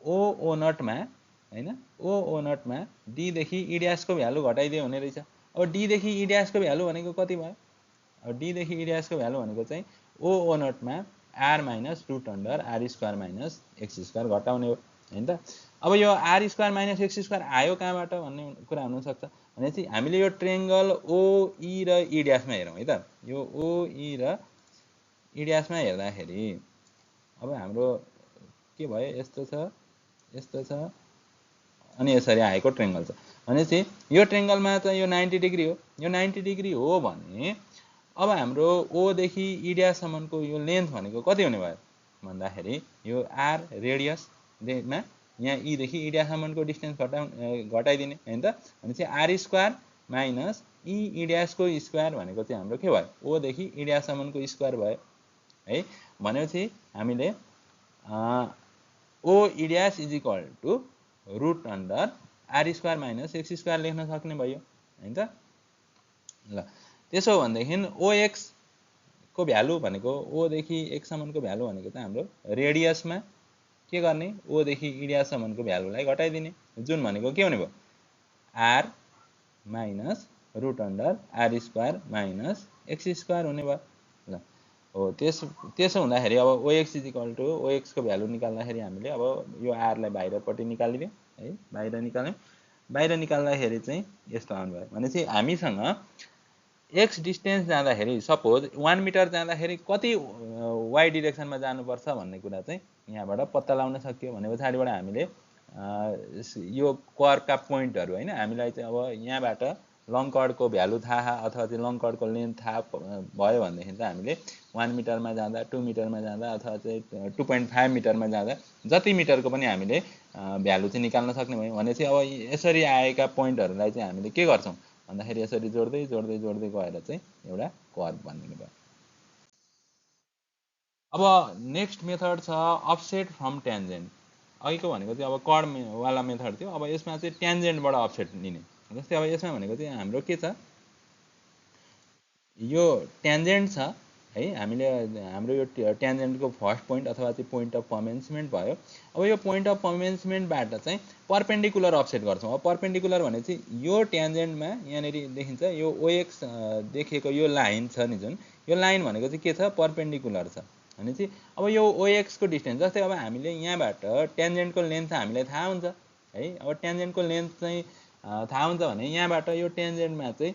ओ नटमा होइन, ओ नटमा डीदेखि ई ड्यासको भ्यालु घटाइदियो हुने रहेछ। अब डीदेखि ई ड्यासको भ्यालु भनेको कति भयो, अब डीदेखि ई ड्यासको भ्यालु भनेको चाहिँ ओ नटमा R minus root under R square minus X square घटाउने हो होइन त। अब यो R square minus X square आयो कहाँबाट भन्ने कुरा हुनसक्छ भनेपछि हामीले यो ट्रेङ्गल ओई र ई ड्यासमा हेरौँ है त। यो ओई र ई ड्यासमा हेर्दाखेरि अब हाम्रो के भयो, यस्तो छ यस्तो छ अनि यसरी आएको ट्रेङ्गल छ भनेपछि यो ट्रेङ्गलमा चाहिँ यो 90 डिग्री हो। यो 90 डिग्री हो भने अब हाम्रो ओदेखि ई ड्याससम्मको यो लेन्थ भनेको कति हुने भयो भन्दाखेरि यो आर रेडियसमा यहाँ ईदेखि ई ड्याससम्मको डिस्टेन्स घटाइदिने होइन त। भनेपछि आर स्क्वायर माइनस ई ड्यासको स्क्वायर भनेको चाहिँ हाम्रो के भयो, ओदेखि ई ड्याससम्मको स्क्वायर भयो है। भनेपछि हामीले O E dash is equal to root under R square minus X square लेख्न सक्ने भयो होइन त। ल त्यसो भनेदेखि ओएक्सको भ्यालु भनेको ओदेखि एक्ससम्मको भ्यालु भनेको त हाम्रो रेडियसमा के गर्ने, ओदेखि ई ड्याससम्मको भ्यालुलाई घटाइदिने, जुन भनेको के हुने भयो R minus root under R square minus X square हुने भयो। ल हो त्यसो हुँदाखेरि अब ओएक्स इज इक्वल टु ओएक्सको भ्यालु निकाल्दाखेरि हामीले अब यो आरलाई बाहिरपट्टि निकालिदिउँ है, बाहिर निकाल्यौँ। बाहिर निकाल्दाखेरि चाहिँ यस्तो आउनुभयो भनेपछि हामीसँग एक्स डिस्टेन्स जाँदाखेरि सपोज 1 मिटर जाँदाखेरि कति वाइ डिरेक्सनमा जानुपर्छ भन्ने कुरा चाहिँ यहाँबाट पत्ता लगाउन सक्यो भने पछाडिबाट हामीले यो कर्भका पोइन्टहरू होइन, हामीलाई चाहिँ अब यहाँबाट लङ कर्डको भ्यालु थाहा अथवा चाहिँ लङ कर्डको लेन्थ थाहा भयो भनेदेखि त हामीले 1 मिटरमा जाँदा 2 मिटरमा जाँदा अथवा चाहिँ 2.5 मिटरमा जाँदा जति मिटरको पनि हामीले भ्यालु चाहिँ निकाल्न सक्ने भयो। भनेपछि अब यसरी आएका पोइन्टहरूलाई चाहिँ हामीले के गर्छौँ भन्दाखेरि यसरी जोड्दै जोड्दै जोड्दै गएर चाहिँ एउटा कर्भ बनिने भयो। अब नेक्स्ट मेथड छ अफसेट फ्रम ट्यान्जेन्ट। अघिको भनेको चाहिँ अब कर्डवाला मेथड थियो, अब यसमा चाहिँ ट्यान्जेन्टबाट अफसेट लिने। जस्तै अब यसमा भनेको चाहिँ हाम्रो के छ, यो ट्यान्जेन्ट छ है, हामीले हाम्रो यो ट्यान्जेन्टको फर्स्ट पोइन्ट अथवा चाहिँ पोइन्ट अफ कमेन्समेन्ट भयो। अब यो पोइन्ट अफ कमेन्समेन्टबाट चाहिँ पर्पेन्डिकुलर अफसेट गर्छौँ। अब पर्पेन्डिकुलर भने चाहिँ यो ट्यान्जेन्टमा यहाँनिर देखिन्छ यो ओएक्स देखेको यो लाइन छ नि, जुन यो लाइन भनेको चाहिँ के छ पर्पेन्डिकुलर छ भनेपछि अब यो ओएक्सको डिस्टेन्स, जस्तै अब हामीले यहाँबाट ट्यान्जेन्टको लेन्थ हामीलाई थाहा हुन्छ है। अब ट्यान्जेन्टको लेन्थ चाहिँ थाहा हुन्छ भने यहाँबाट यो ट्यान्जेन्टमा चाहिँ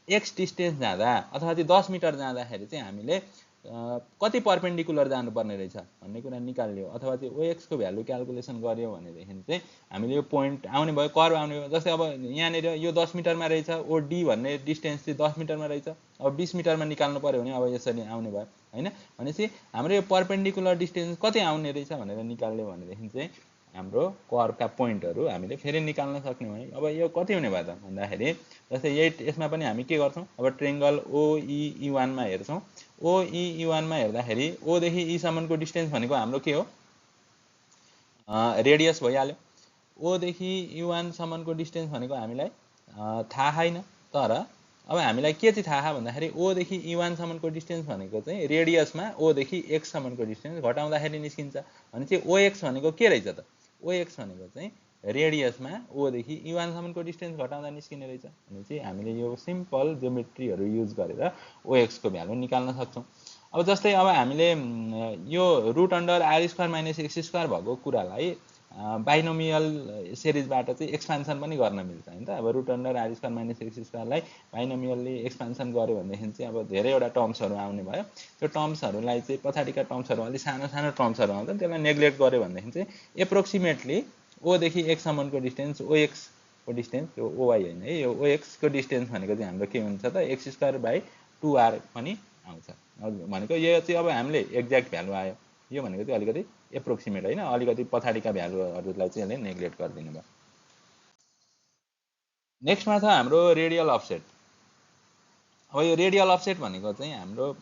एक्स डिस्टेन्स जाँदा अथवा चाहिँ 10 मिटर जाँदाखेरि चाहिँ हामीले कति पर्पेन्डिकुलर जानुपर्ने रहेछ भन्ने कुरा निकाल्यो अथवा चाहिँ OX को भ्यालु क्याल्कुलेसन गर्यो भनेदेखि चाहिँ हामीले यो पोइन्ट आउने भयो, कर्भ आउने भयो। जस्तै अब यहाँनिर यो 10 मिटरमा रहेछ, OD भन्ने डिस्टेन्स चाहिँ 10 मिटरमा रहेछ। अब 20 मिटरमा निकाल्नु पर्यो भने अब यसरी आउने भयो हैन। भनेपछि हाम्रो यो पर्पेन्डिकुलर डिस्टेन्स कति आउने रहेछ भनेर निकाल्यो भनेदेखि चाहिँ हाम्रो कर्भका पोइन्टहरू हामीले फेरि निकाल्न सक्ने भयो। अब यो कति हुने भयो त भन्दाखेरि जस्तै यसमा पनि हामी के गर्छौँ, अब ट्रेङ्गल OEE1 मा हेर्छौँ। OEE1 मा हेर्दाखेरि O देखि E सम्मको डिस्टेन्स भनेको हाम्रो के हो, रेडियस भइहाल्यो। O देखि E1 सम्मको डिस्टेन्स भनेको हामीलाई थाहा छैन। तर अब हामीलाई के चाहिँ थाहा भन्दाखेरि O देखि E1 सम्मको डिस्टेन्स भनेको चाहिँ रेडियसमा O देखि X सम्मको डिस्टेन्स घटाउँदाखेरि निस्किन्छ। भने चाहिँ OX भनेको के रहेछ त, OX भनेको चाहिँ रेडियसमा O देखि E1 सम्मको डिस्टेन्स घटाउँदा निस्किने रहेछ। भने चाहिँ हामीले यो सिम्पल ज्योमेट्रीहरू युज गरेर OX को भ्यालु निकाल्न सक्छौँ। अब जस्तै अब हामीले यो रुट अन्डर r² - x² भएको कुरालाई बाइनोमियल सिरिजबाट चाहिँ एक्सपान्सन पनि गर्न मिल्छ हैन त। अब रुट अन्डर r² - x² लाई बाइनोमियलले एक्सपान्सन गर्यो भनेदेखि चाहिँ अब धेरैवटा टर्म्सहरू आउने भयो। त्यो टर्म्सहरूलाई चाहिँ पछाडिका टर्म्सहरू अलि सानो सानो टर्म्सहरू आउँछन्, त्यसलाई नेग्लेक्ट गर्यो भनेदेखि चाहिँ एप्रोक्सिमेटली O देखि X सम्मको डिस्टेन्स OX को डिस्टेन्स, यो OY हैन है, यो OX को डिस्टेन्स भनेको चाहिँ हाम्रो के हुन्छ त x² / 2r पनि आउँछ। भनेको यो चाहिँ अब हामीले एक्ज्याक्ट भ्यालु आयो, यो भनेको चाहिँ अलिकति एप्रोक्सिमेट हैन, अलिकति पछाडिका भ्यालुहरूलाई चाहिँ यसले नेग्लेक्ट गरिदिनु भयो। नेक्स्टमा छ हाम्रो रेडियल अफसेट। अब यो रेडियल अफसेट भनेको चाहिँ हाम्रो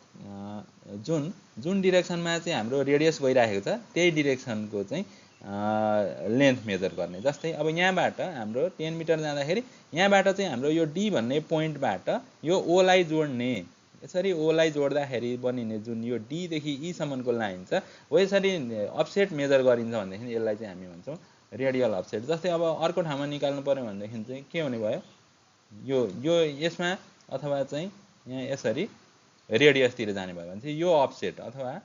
जुन डिरेक्सनमा चाहिँ हाम्रो रेडियस गइराखेको छ त्यही डिरेक्सनको चाहिँ लेन्थ मेजर गर्ने। जस्तै अब यहाँबाट हाम्रो 10 मिटर जाँदाखेरि यहाँबाट चाहिँ हाम्रो यो D भन्ने पोइन्टबाट यो O लाई जोड्ने, यसरी O लाई जोड्दाखेरि बनिने जुन यो D देखि E सम्मको लाइन छ हो, यसरी अफसेट मेजर गरिन्छ भनेदेखि यसलाई चाहिँ हामी भन्छौँ रेडियल अफसेट। जस्तै अब अर्को ठाउँमा निकाल्नु पर्यो भनेदेखि चाहिँ के हुने भयो, यो यसमा अथवा चाहिँ यहाँ यसरी रेडियसतिर जाने भयो भने चाहिँ यो अफसेट अथवा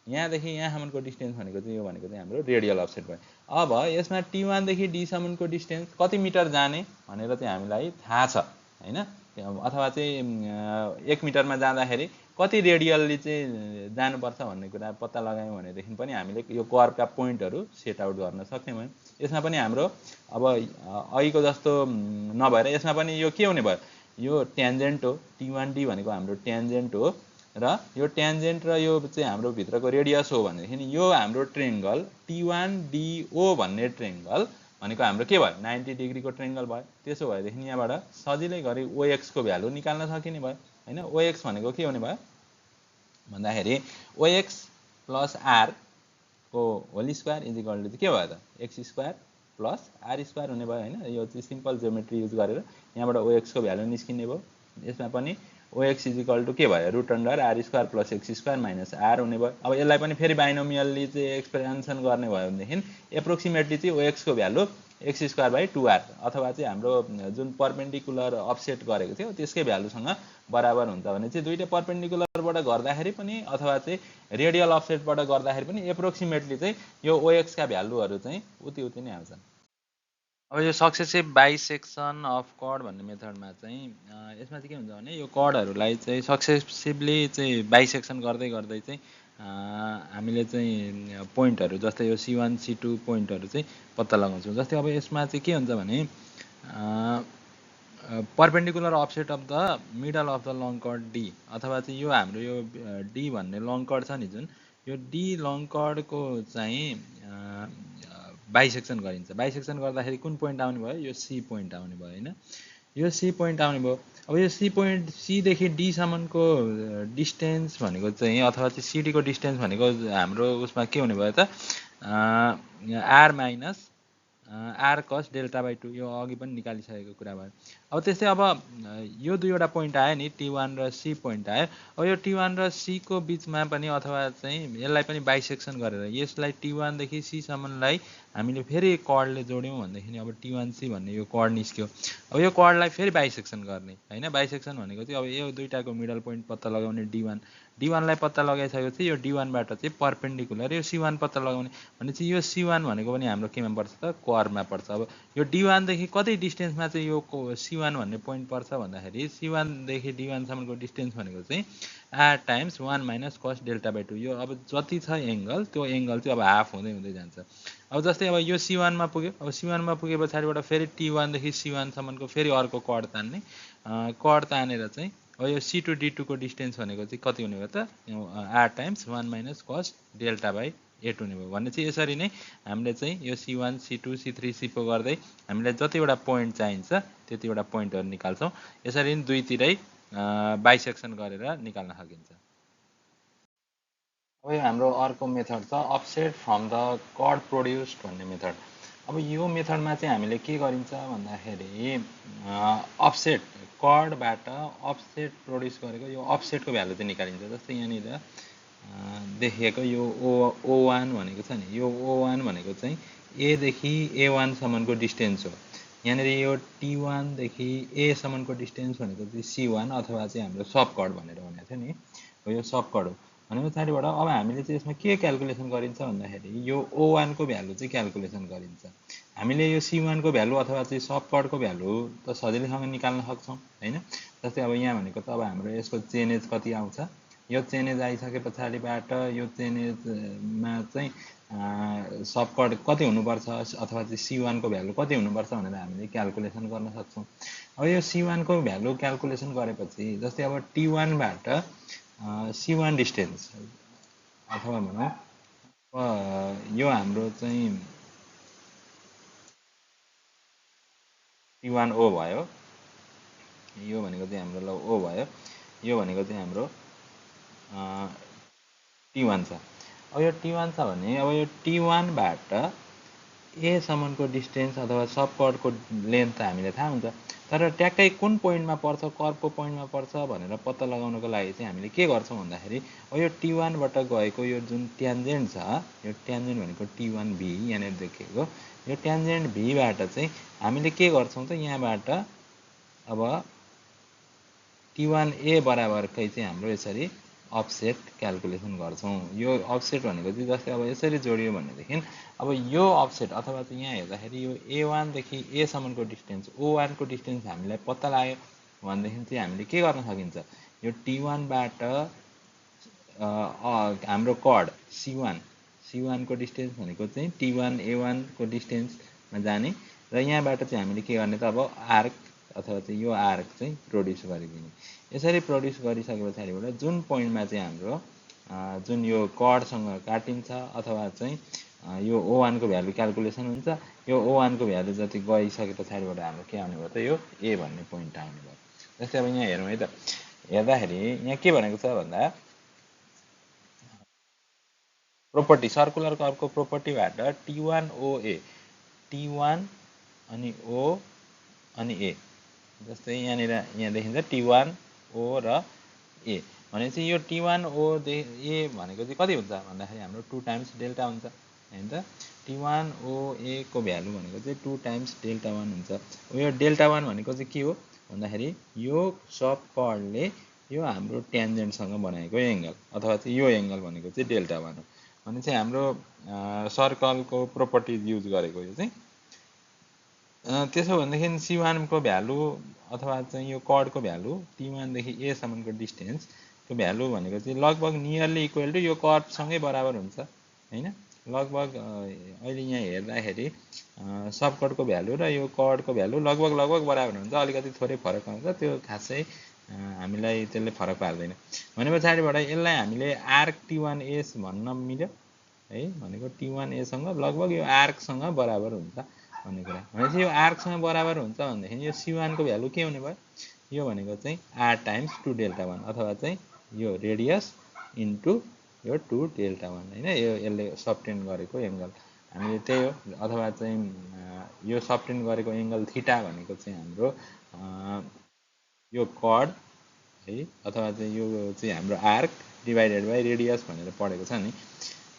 यहाँदेखि यहाँसम्मको डिस्टेन्स भनेको चाहिँ यो भनेको चाहिँ हाम्रो रेडियल अफसेट भयो। अब यसमा T1 देखि D सम्मको डिस्टेन्स कति मिटर जाने भनेर चाहिँ हामीलाई थाहा छ हैन, अथवा चाहिँ 1 मिटरमा जाँदाखेरि कति रेडियलले चाहिँ जानुपर्छ भन्ने कुरा पत्ता लगायौँ भनेदेखि पनि हामीले यो कर्भका पोइन्टहरू सेट आउट गर्न सक्ने भयो। यसमा पनि हाम्रो अब अघिको जस्तो नभएर यसमा पनि यो के हुने भयो, यो ट्यान्जेन्ट हो, T1D भनेको हाम्रो ट्यान्जेन्ट हो र यो ट्यान्जेन्ट र यो चाहिँ हाम्रो भित्रको रेडियस हो भनेदेखि यो हाम्रो ट्रेङ्गल T1DO भन्ने ट्रेङ्गल भनेको हाम्रो के भयो, 90 डिग्रीको ट्रेङ्गल भयो। त्यसो भएदेखि यहाँबाट सजिलै गरी OX को भ्यालु निकाल्न सकिने भयो हैन। OX भनेको के हुने भयो भन्दाखेरि OX + R को होल स्क्वायर इक्वल टु के भयो त x² + r² हुने भयो हैन। यो चाहिँ सिम्पल ज्योमेट्री युज गरेर यहाँबाट OX को भ्यालु निस्किने भयो। यसमा पनि OX इक्वल टु के भयो, root under r² + x² - r हुने भयो। अब यसलाई पनि फेरि बाइनोमियलले चाहिँ एक्सपेन्सन गर्ने भयो भनेदेखि एप्रोक्सिमेटली चाहिँ OX को भ्यालु x² / 2r अथवा चाहिँ हाम्रो जुन पर्पेन्डिकुलर अफसेट गरेको थियो त्यसकै भ्यालुसँग बराबर हुन्छ। भने चाहिँ दुईटै पर्पेन्डिकुलरबाट गर्दाखेरि पनि अथवा चाहिँ रेडियल अफसेटबाट गर्दाखेरि पनि एप्रोक्सिमेटली चाहिँ यो OX का भ्यालुहरू चाहिँ उति नै आउँछन्। अब यो सक्सेसिभ बाइसेक्सन अफ कर्ड भन्ने मेथडमा चाहिँ यसमा चाहिँ के हुन्छ भने यो कर्डहरूलाई चाहिँ सक्सेसिभली चाहिँ बाइसेक्सन गर्दै गर्दै चाहिँ हामीले चाहिँ पोइन्टहरू जस्तै यो C1 C2 पोइन्टहरू चाहिँ पत्ता लगाउँछौँ। जस्तै अब यसमा चाहिँ के हुन्छ भने perpendicular offset of the middle of the long chord D अथवा चाहिँ यो हाम्रो यो D भन्ने लङ कर्ड छ नि जुन, यो D लङ कर्डको चाहिँ बाइसेक्सन गरिन्छ। बाइसेक्सन गर्दाखेरि कुन पोइन्ट आउने भयो, यो C पोइन्ट आउने भयो हैन। यो C पोइन्ट आउने भयो। अब यो C पोइन्ट C देखि D सम्मको डिस्टेन्स भनेको चाहिँ अथवा चाहिँ CD को डिस्टेन्स भनेको हाम्रो उसमा के हुने भयो त r - r cos delta/2, यो अघि पनि निकालिसकेको कुरा भयो। अब त्यस्तै अब यो दुईवटा पोइन्ट आयो नि, T1 र C पोइन्ट आयो। अब यो T1 र C को बिचमा पनि अथवा चाहिँ यसलाई पनि बाइसेक्सन गरेर यसलाई T1 देखि C सम्मलाई हामीले फेरि कर्डले जोड्यौँ भनेदेखि अब T1C भन्ने यो कर्ड निस्क्यो। अब यो कर्डलाई फेरि बाइसेक्सन गर्ने हैन। बाइसेक्सन भनेको चाहिँ अब यो दुईटाको मिडल पोइन्ट पत्ता लगाउने D1 लाई पत्ता लगाइसकेपछि यो D1 बाट चाहिँ परपेन्डिकुलर यो C1 पत्ता लगाउने भनेपछि यो C1 भनेको पनि हाम्रो केमा पर्छ त कर्डमा पर्छ। अब यो D1 देखि कति डिस्टेन्समा चाहिँ यो C1 भन्ने पोइन्ट पर्छ भन्दाखेरि C1 देखि D1 सम्मको डिस्टेन्स भनेको चाहिँ r times 1 minus cos delta/2 यो अब जति छ एंगल त्यो एंगल चाहिँ अब हाफ हुँदै हुँदै जान्छ। अब जस्तै अब यो C1 मा पुग्यो। अब C1 मा पुगे पछाडिबाट फेरि T1 देखि C1 सम्मको फेरि अर्को कर्ड तान्ने। कर्ड तानेर चाहिँ अब यो C2 D2 को डिस्टेन्स भनेको चाहिँ कति हुने भयो त r times 1 minus cos delta/8 हुने भयो। भने चाहिँ यसरी नै हामीले चाहिँ यो C1 C2 C3 C4 गर्दै हामीलाई जतिवटा पोइन्ट चाहिन्छ त्यतिवटा पोइन्टहरु निकाल्छौं। यसरी नै दुईतिरै बाइसेक्सन गरेर निकाल्न सकिन्छ। अब यो हाम्रो अर्को मेथड छ offset from the chord produced भन्ने मेथड। अब यो मेथडमा चाहिँ हामीले के गरिन्छ भन्दाखेरि अफसेट कर्डबाट अफसेट प्रोड्युस गरेको यो अफसेटको भ्यालु चाहिँ निकालिन्छ। जस्तै यहाँनिर देखिएको यो O1 भनेको छ नि, यो O1 भनेको चाहिँ A देखि A1 सम्मको डिस्टेन्स हो। यहाँनिर यो T1 देखि A सम्मको डिस्टेन्स भनेको चाहिँ C1 अथवा चाहिँ हाम्रो सब कर्ड भनेर भनेको थियो नि, हो यो सब कर्ड हो। भने पछाडिबाट अब हामीले चाहिँ यसमा के क्याल्कुलेसन गरिन्छ भन्दाखेरि यो O1 को भ्यालु चाहिँ क्याल्कुलेसन गरिन्छ। हामीले यो C1 को भ्यालु अथवा चाहिँ सब कर्डको भ्यालु त सजिलैसँग निकाल्न सक्छौं हैन। जस्तै अब यहाँ भनेको त अब हाम्रो यसको चेनेज कति आउँछ, यो चेनेज आइसके पछाडिबाट यो चेनेजमा चाहिँ सब कर्ड कति हुनुपर्छ अथवा चाहिँ C1 को भ्यालु कति हुनुपर्छ भनेर हामीले क्याल्कुलेसन गर्न सक्छौं। अब यो C1 को भ्यालु क्याल्कुलेसन गरेपछि जस्तै अब T1 बाट C1 डिस्टेन्स अथवा भनौं यो हाम्रो चाहिँ T1O भयो, यो भनेको चाहिँ हाम्रो ल O भयो, यो भनेको चाहिँ हाम्रो T1 छ। अब यो T1 छ भने अब यो T1 बाट A सम्मको डिस्टेन्स अथवा सब कर्डको लेन्थ हामीलाई थाहा हुन्छ। तर ट्याक्कै कुन पोइन्टमा पर्छ, कर्वको पोइन्टमा पर्छ भनेर पत्ता लगाउनको लागि चाहिँ हामीले के गर्छौं भन्दाखेरि अब यो T1 बाट गएको यो जुन ट्यान्जेन्ट छ, यो ट्यान्जेन्ट भनेको T1V यहाँनिर देखिएको, यो ट्यान्जेन्ट V बाट चाहिँ हामीले के गर्छौं त यहाँबाट अब T1A बराबरकै चाहिँ हाम्रो यसरी अफसेट क्याल्कुलेसन गर्छौं। यो अफसेट भनेको चाहिँ जस्तै अब यसरी जोडियो भनेदेखि अब यो अफसेट अथवा चाहिँ यहाँ हेर्दाखेरि यो A1 देखि A सम्मको डिस्टेन्स O1 को डिस्टेन्स हामीलाई पत्ता लाग्यो भनेदेखि चाहिँ हामीले के गर्न सकिन्छ, यो T1 बाट हाम्रो कर्ड C1 को डिस्टेन्स भनेको चाहिँ T1 A1 को डिस्टेन्समा जाने र यहाँबाट चाहिँ हामीले के गर्ने त अब आर्क अथवा चाहिँ यो आर्क चाहिँ प्रोड्युस गरिदिने। यसरी प्रोड्युस गरिसके पछाडिबाट जुन पोइन्टमा चाहिँ हाम्रो जुन यो कर्डसँग काटिन्छ अथवा चाहिँ यो O1 को भ्यालु क्याल्कुलेसन हुन्छ, यो O1 को भ्यालु जति गइसके पछाडिबाट हाम्रो के आउने भयो त यो A भन्ने पोइन्ट आउने भयो। जस्तै अब यहाँ हेरौँ है त, हेर्दाखेरि यहाँ के भनेको छ भन्दा प्रोपर्टी सर्कुलर कर्वको प्रोपर्टीबाट T1OA T1 अनि O अनि A, जस्तै यहाँनिर यहाँ देखिन्छ T1O र A भनेपछि यो T1O A भनेको चाहिँ कति हुन्छ भन्दाखेरि हाम्रो 2 टाइम्स डेल्टा हुन्छ हैन त। T1OA को भ्यालु भनेको चाहिँ 2 टाइम्स डेल्टा 1 हुन्छ। यो डेल्टा 1 भनेको चाहिँ के हो भन्दाखेरि यो सब कर्डले यो हाम्रो ट्यान्जेन्टसँग बनाएको एंगल अथवा चाहिँ यो एंगल भनेको चाहिँ डेल्टा 1 हो। भने चाहिँ हाम्रो सर्कलको प्रोपर्टिज युज गरेको यो चाहिँ। त्यसो भनेदेखि C1 को भ्यालु अथवा चाहिँ यो कर्डको भ्यालु T1 देखि A सम्मको डिस्टेन्स को भ्यालु भनेको चाहिँ लगभग नियरली इक्वल टु यो कर्वसँगै बराबर हुन्छ हैन। लगभग अहिले यहाँ हेर्दाखेरि सब कर्डको भ्यालु र यो कर्डको भ्यालु लगभग बराबर हुन्छ। अलिकति थोरै फरक आउँछ, त्यो खासै हामीलाई त्यसले फरक पार्दैन। भने पछाडिबाट यसलाई हामीले आर्क T1A भन्न मिल्यो है, भनेको T1A सँग लगभग यो आर्कसँग बराबर हुन्छ भन्ने कुरा। भनेपछि यो आर्कसँग बराबर हुन्छ भनेदेखि यो C1 को भ्यालु के हुने भयो, यो भनेको चाहिँ r टाइम्स 2 डेल्टा 1 अथवा चाहिँ यो रेडियस इन्टु यो 2 डेल्टा 1 हैन। यो यसले सबटेन्ड गरेको एंगल हामीले त्यही हो, अथवा चाहिँ यो सबटेन्ड गरेको एंगल थीटा भनेको चाहिँ हाम्रो यो कर्ड है अथवा चाहिँ यो चाहिँ हाम्रो आर्क डिभाइडेड बाइ रेडियस भनेर पढेको छ नि।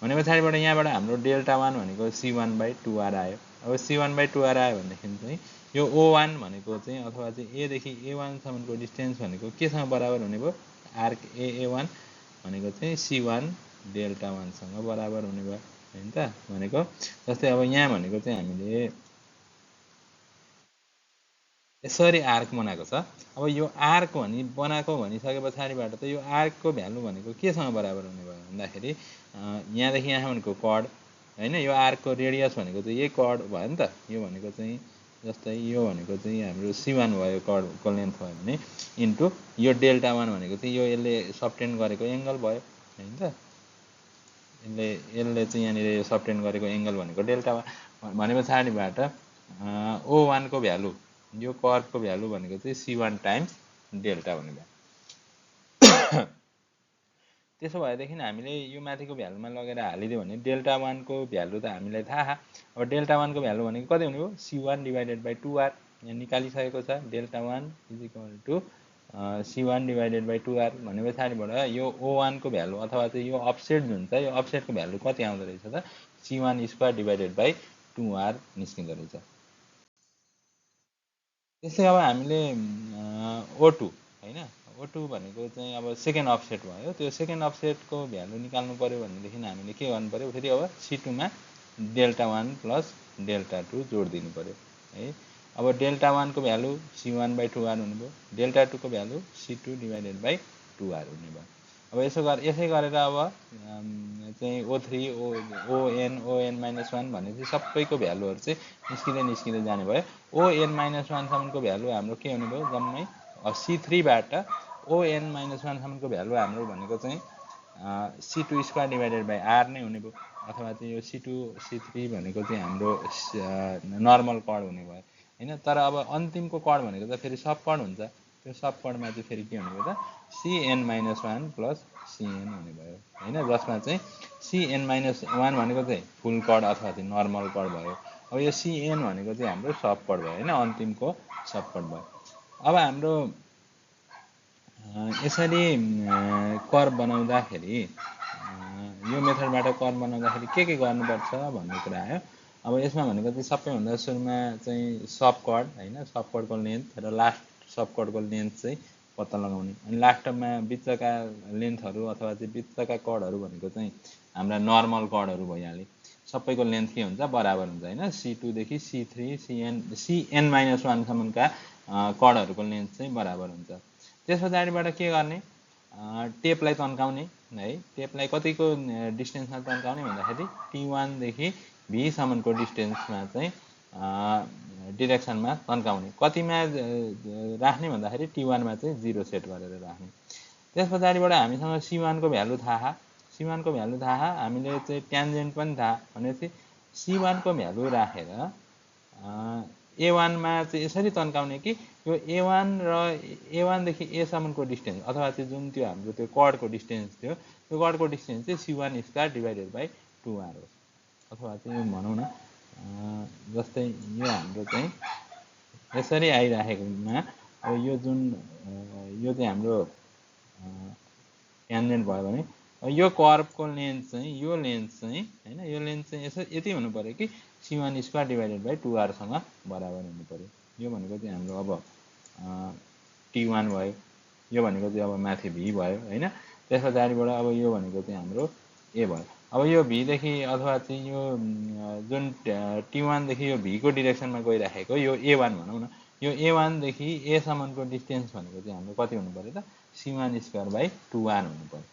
भने पछाडिबाट यहाँबाट हाम्रो डेल्टा 1 भनेको C1/2R आयो। अब C1/2R आयो भनेदेखि चाहिँ यो O1 भनेको चाहिँ अथवा चाहिँ A देखि A1 सम्मको डिस्टेन्स भनेको केसँग बराबर हुने भयो? आर्क AA1 भनेको चाहिँ C1 डेल्टा 1 सँग बराबर हुने भयो हैन त। भनेको जस्तै अब यहाँ भनेको चाहिँ हामीले यसरी आर्क बनाएको छ। अब यो आर्क बनाएको भनिसके पछाडिबाट त यो आर्कको भ्यालु भनेको केसँग बराबर हुने भयो भन्दाखेरि यहाँदेखि यहाँसम्मको कड हैन, यो आर्कको रेडियस भनेको चाहिँ यही कड भयो नि त। यो भनेको चाहिँ जस्तै यो भनेको चाहिँ हाम्रो C1 भयो, कडको लेन्थ भयो भने इन्टु यो डेल्टा 1 भनेको चाहिँ यो यसले सबटेन्ड गरेको एङ्गल भयो हैन त। यसले चाहिँ यहाँनिर यो सबटेन्ड गरेको एङ्गल भनेको डेल्टा 1 भने पछाडिबाट O1 को भ्यालु, यो कर्वको भ्यालु भनेको चाहिँ C1 टाइम्स डेल्टा हुने भयो। त्यसो भएदेखि हामीले यो माथिको भ्यालुमा लगेर हालिदियो भने डेल्टा 1 को भ्यालु त हामीलाई थाहा। अब डेल्टा 1 को भ्यालु भनेको कति हुने भयो? C1/2R यहाँ निकालिसकेको छ। डेल्टा 1 = C1/2R भने पछाडिबाट यो O1 को भ्यालु अथवा चाहिँ यो अफसेट जुन छ, यो अफसेटको भ्यालु कति आउँदो रहेछ त? C1² / 2R निस्किँदो रहेछ। त्यसै अब हामीले O2 हैन, O2 भनेको चाहिँ अब सेकेन्ड अफसेट भयो। त्यो सेकेन्ड अफसेटको भ्यालु निकाल्नु पर्यो भनेदेखि हामीले के गर्नु पर्यो? फेरि अब C2 मा डेल्टा 1 प्लस डेल्टा 2 जोड दिनु पर्यो है। अब डेल्टा 1 को भ्यालु C1/2R हुने भयो, डेल्टा 2 को भ्यालु C2/2R हुने भयो। अब यसै गरेर अब चाहिँ O3 ON -1 भने चाहिँ सबैको भ्यालुहरु चाहिँ निस्किँदै जाने भयो। ON -1 सम्मको भ्यालु हाम्रो के हुने भयो? जम्मै C3 बाट ON -1 सम्मको भ्यालु हाम्रो भनेको चाहिँ C2²/R नै हुने भयो। अथवा चाहिँ यो C2 C3 भनेको चाहिँ हाम्रो नर्मल कड हुने भयो हैन। तर अब अन्तिमको कड भनेको त फेरि सब कड हुन्छ। त्यो सब कडमा चाहिँ फेरि के हुने भयो त? CN-1 प्लस CN हुने भयो हैन, जसमा चाहिँ CN-1 भनेको चाहिँ फुल कड अथवा चाहिँ नर्मल कड भयो। अब यो CN भनेको चाहिँ हाम्रो सब कड भयो हैन, अन्तिमको सब कड भयो। अब हाम्रो यसरी कर्व बनाउँदाखेरि यो मेथडबाट कर्व बनाउँदाखेरि के गर्नुपर्छ भन्ने कुरा आयो। अब यसमा भनेको चाहिँ सबैभन्दा सुरुमा चाहिँ सब कड हैन, सब कडको लेन्थ र लास्ट सब कडको लेन्थ चाहिँ पत्ता लगाउने। अनि लास्टमा बिचका लेन्थहरु अथवा चाहिँ बिचका कडहरु भनेको चाहिँ हाम्रा नर्मल कडहरु भइहाले। सबैको लेन्थ के हुन्छ? बराबर हुन्छ हैन। C2 देखि C3 CN-1 सम्मका कडहरुको लेन्थ चाहिँ बराबर हुन्छ। त्यसपछाडिबाट के गर्ने? टेपलाई तन्काउने है। टेपलाई कतिको डिस्टेन्समा तन्काउने भन्दाखेरि T1 देखि V सम्मको डिस्टेन्समा चाहिँ डिरेक्सनमा तन्काउने। कतिमा राख्ने भन्दाखेरि T1 मा चाहिँ 0 सेट गरेर राख्ने। त्यसपछाडिबाट हामीसँग C1 को भ्यालु थाहा, C1 को भ्यालु थाहा, हामीले चाहिँ ट्यान्जेन्ट पनि थाहा। भनेपछि C1 को भ्यालु राखेर A1 मा चाहिँ यसरी तन्काउने कि यो A1 र A1 देखि A सम्मको डिस्टेन्स अथवा चाहिँ जुन त्यो हाम्रो त्यो कडको डिस्टेन्स थियो, त्यो कडको डिस्टेन्स चाहिँ C1²/2R हो। अथवा चाहिँ भनौँ न जस्तै यो हाम्रो चाहिँ यसरी आइराखेकोमा अब यो जुन यो चाहिँ हाम्रो ट्यान्जेन्ट भयो भने यो कर्वको लेन्थ चाहिँ हैन, यो लेन्थ चाहिँ यति हुनु पर्यो कि C1²/2R सँग बराबर हुनु पर्यो। यो भनेको चाहिँ हाम्रो अब T1 भयो, यो भनेको चाहिँ अब माथि V भयो हैन। त्यसपछाडिबाट अब यो भनेको चाहिँ हाम्रो A भयो। अब यो V देखि अथवा चाहिँ यो जुन T1 देखि यो V को डिरेक्सनमा गइराखेको यो A1 भनौँ न, यो A1 देखि A सम्मको डिस्टेन्स भनेको चाहिँ हाम्रो कति हुनु पर्यो त? C1²/2R हुनु पर्यो।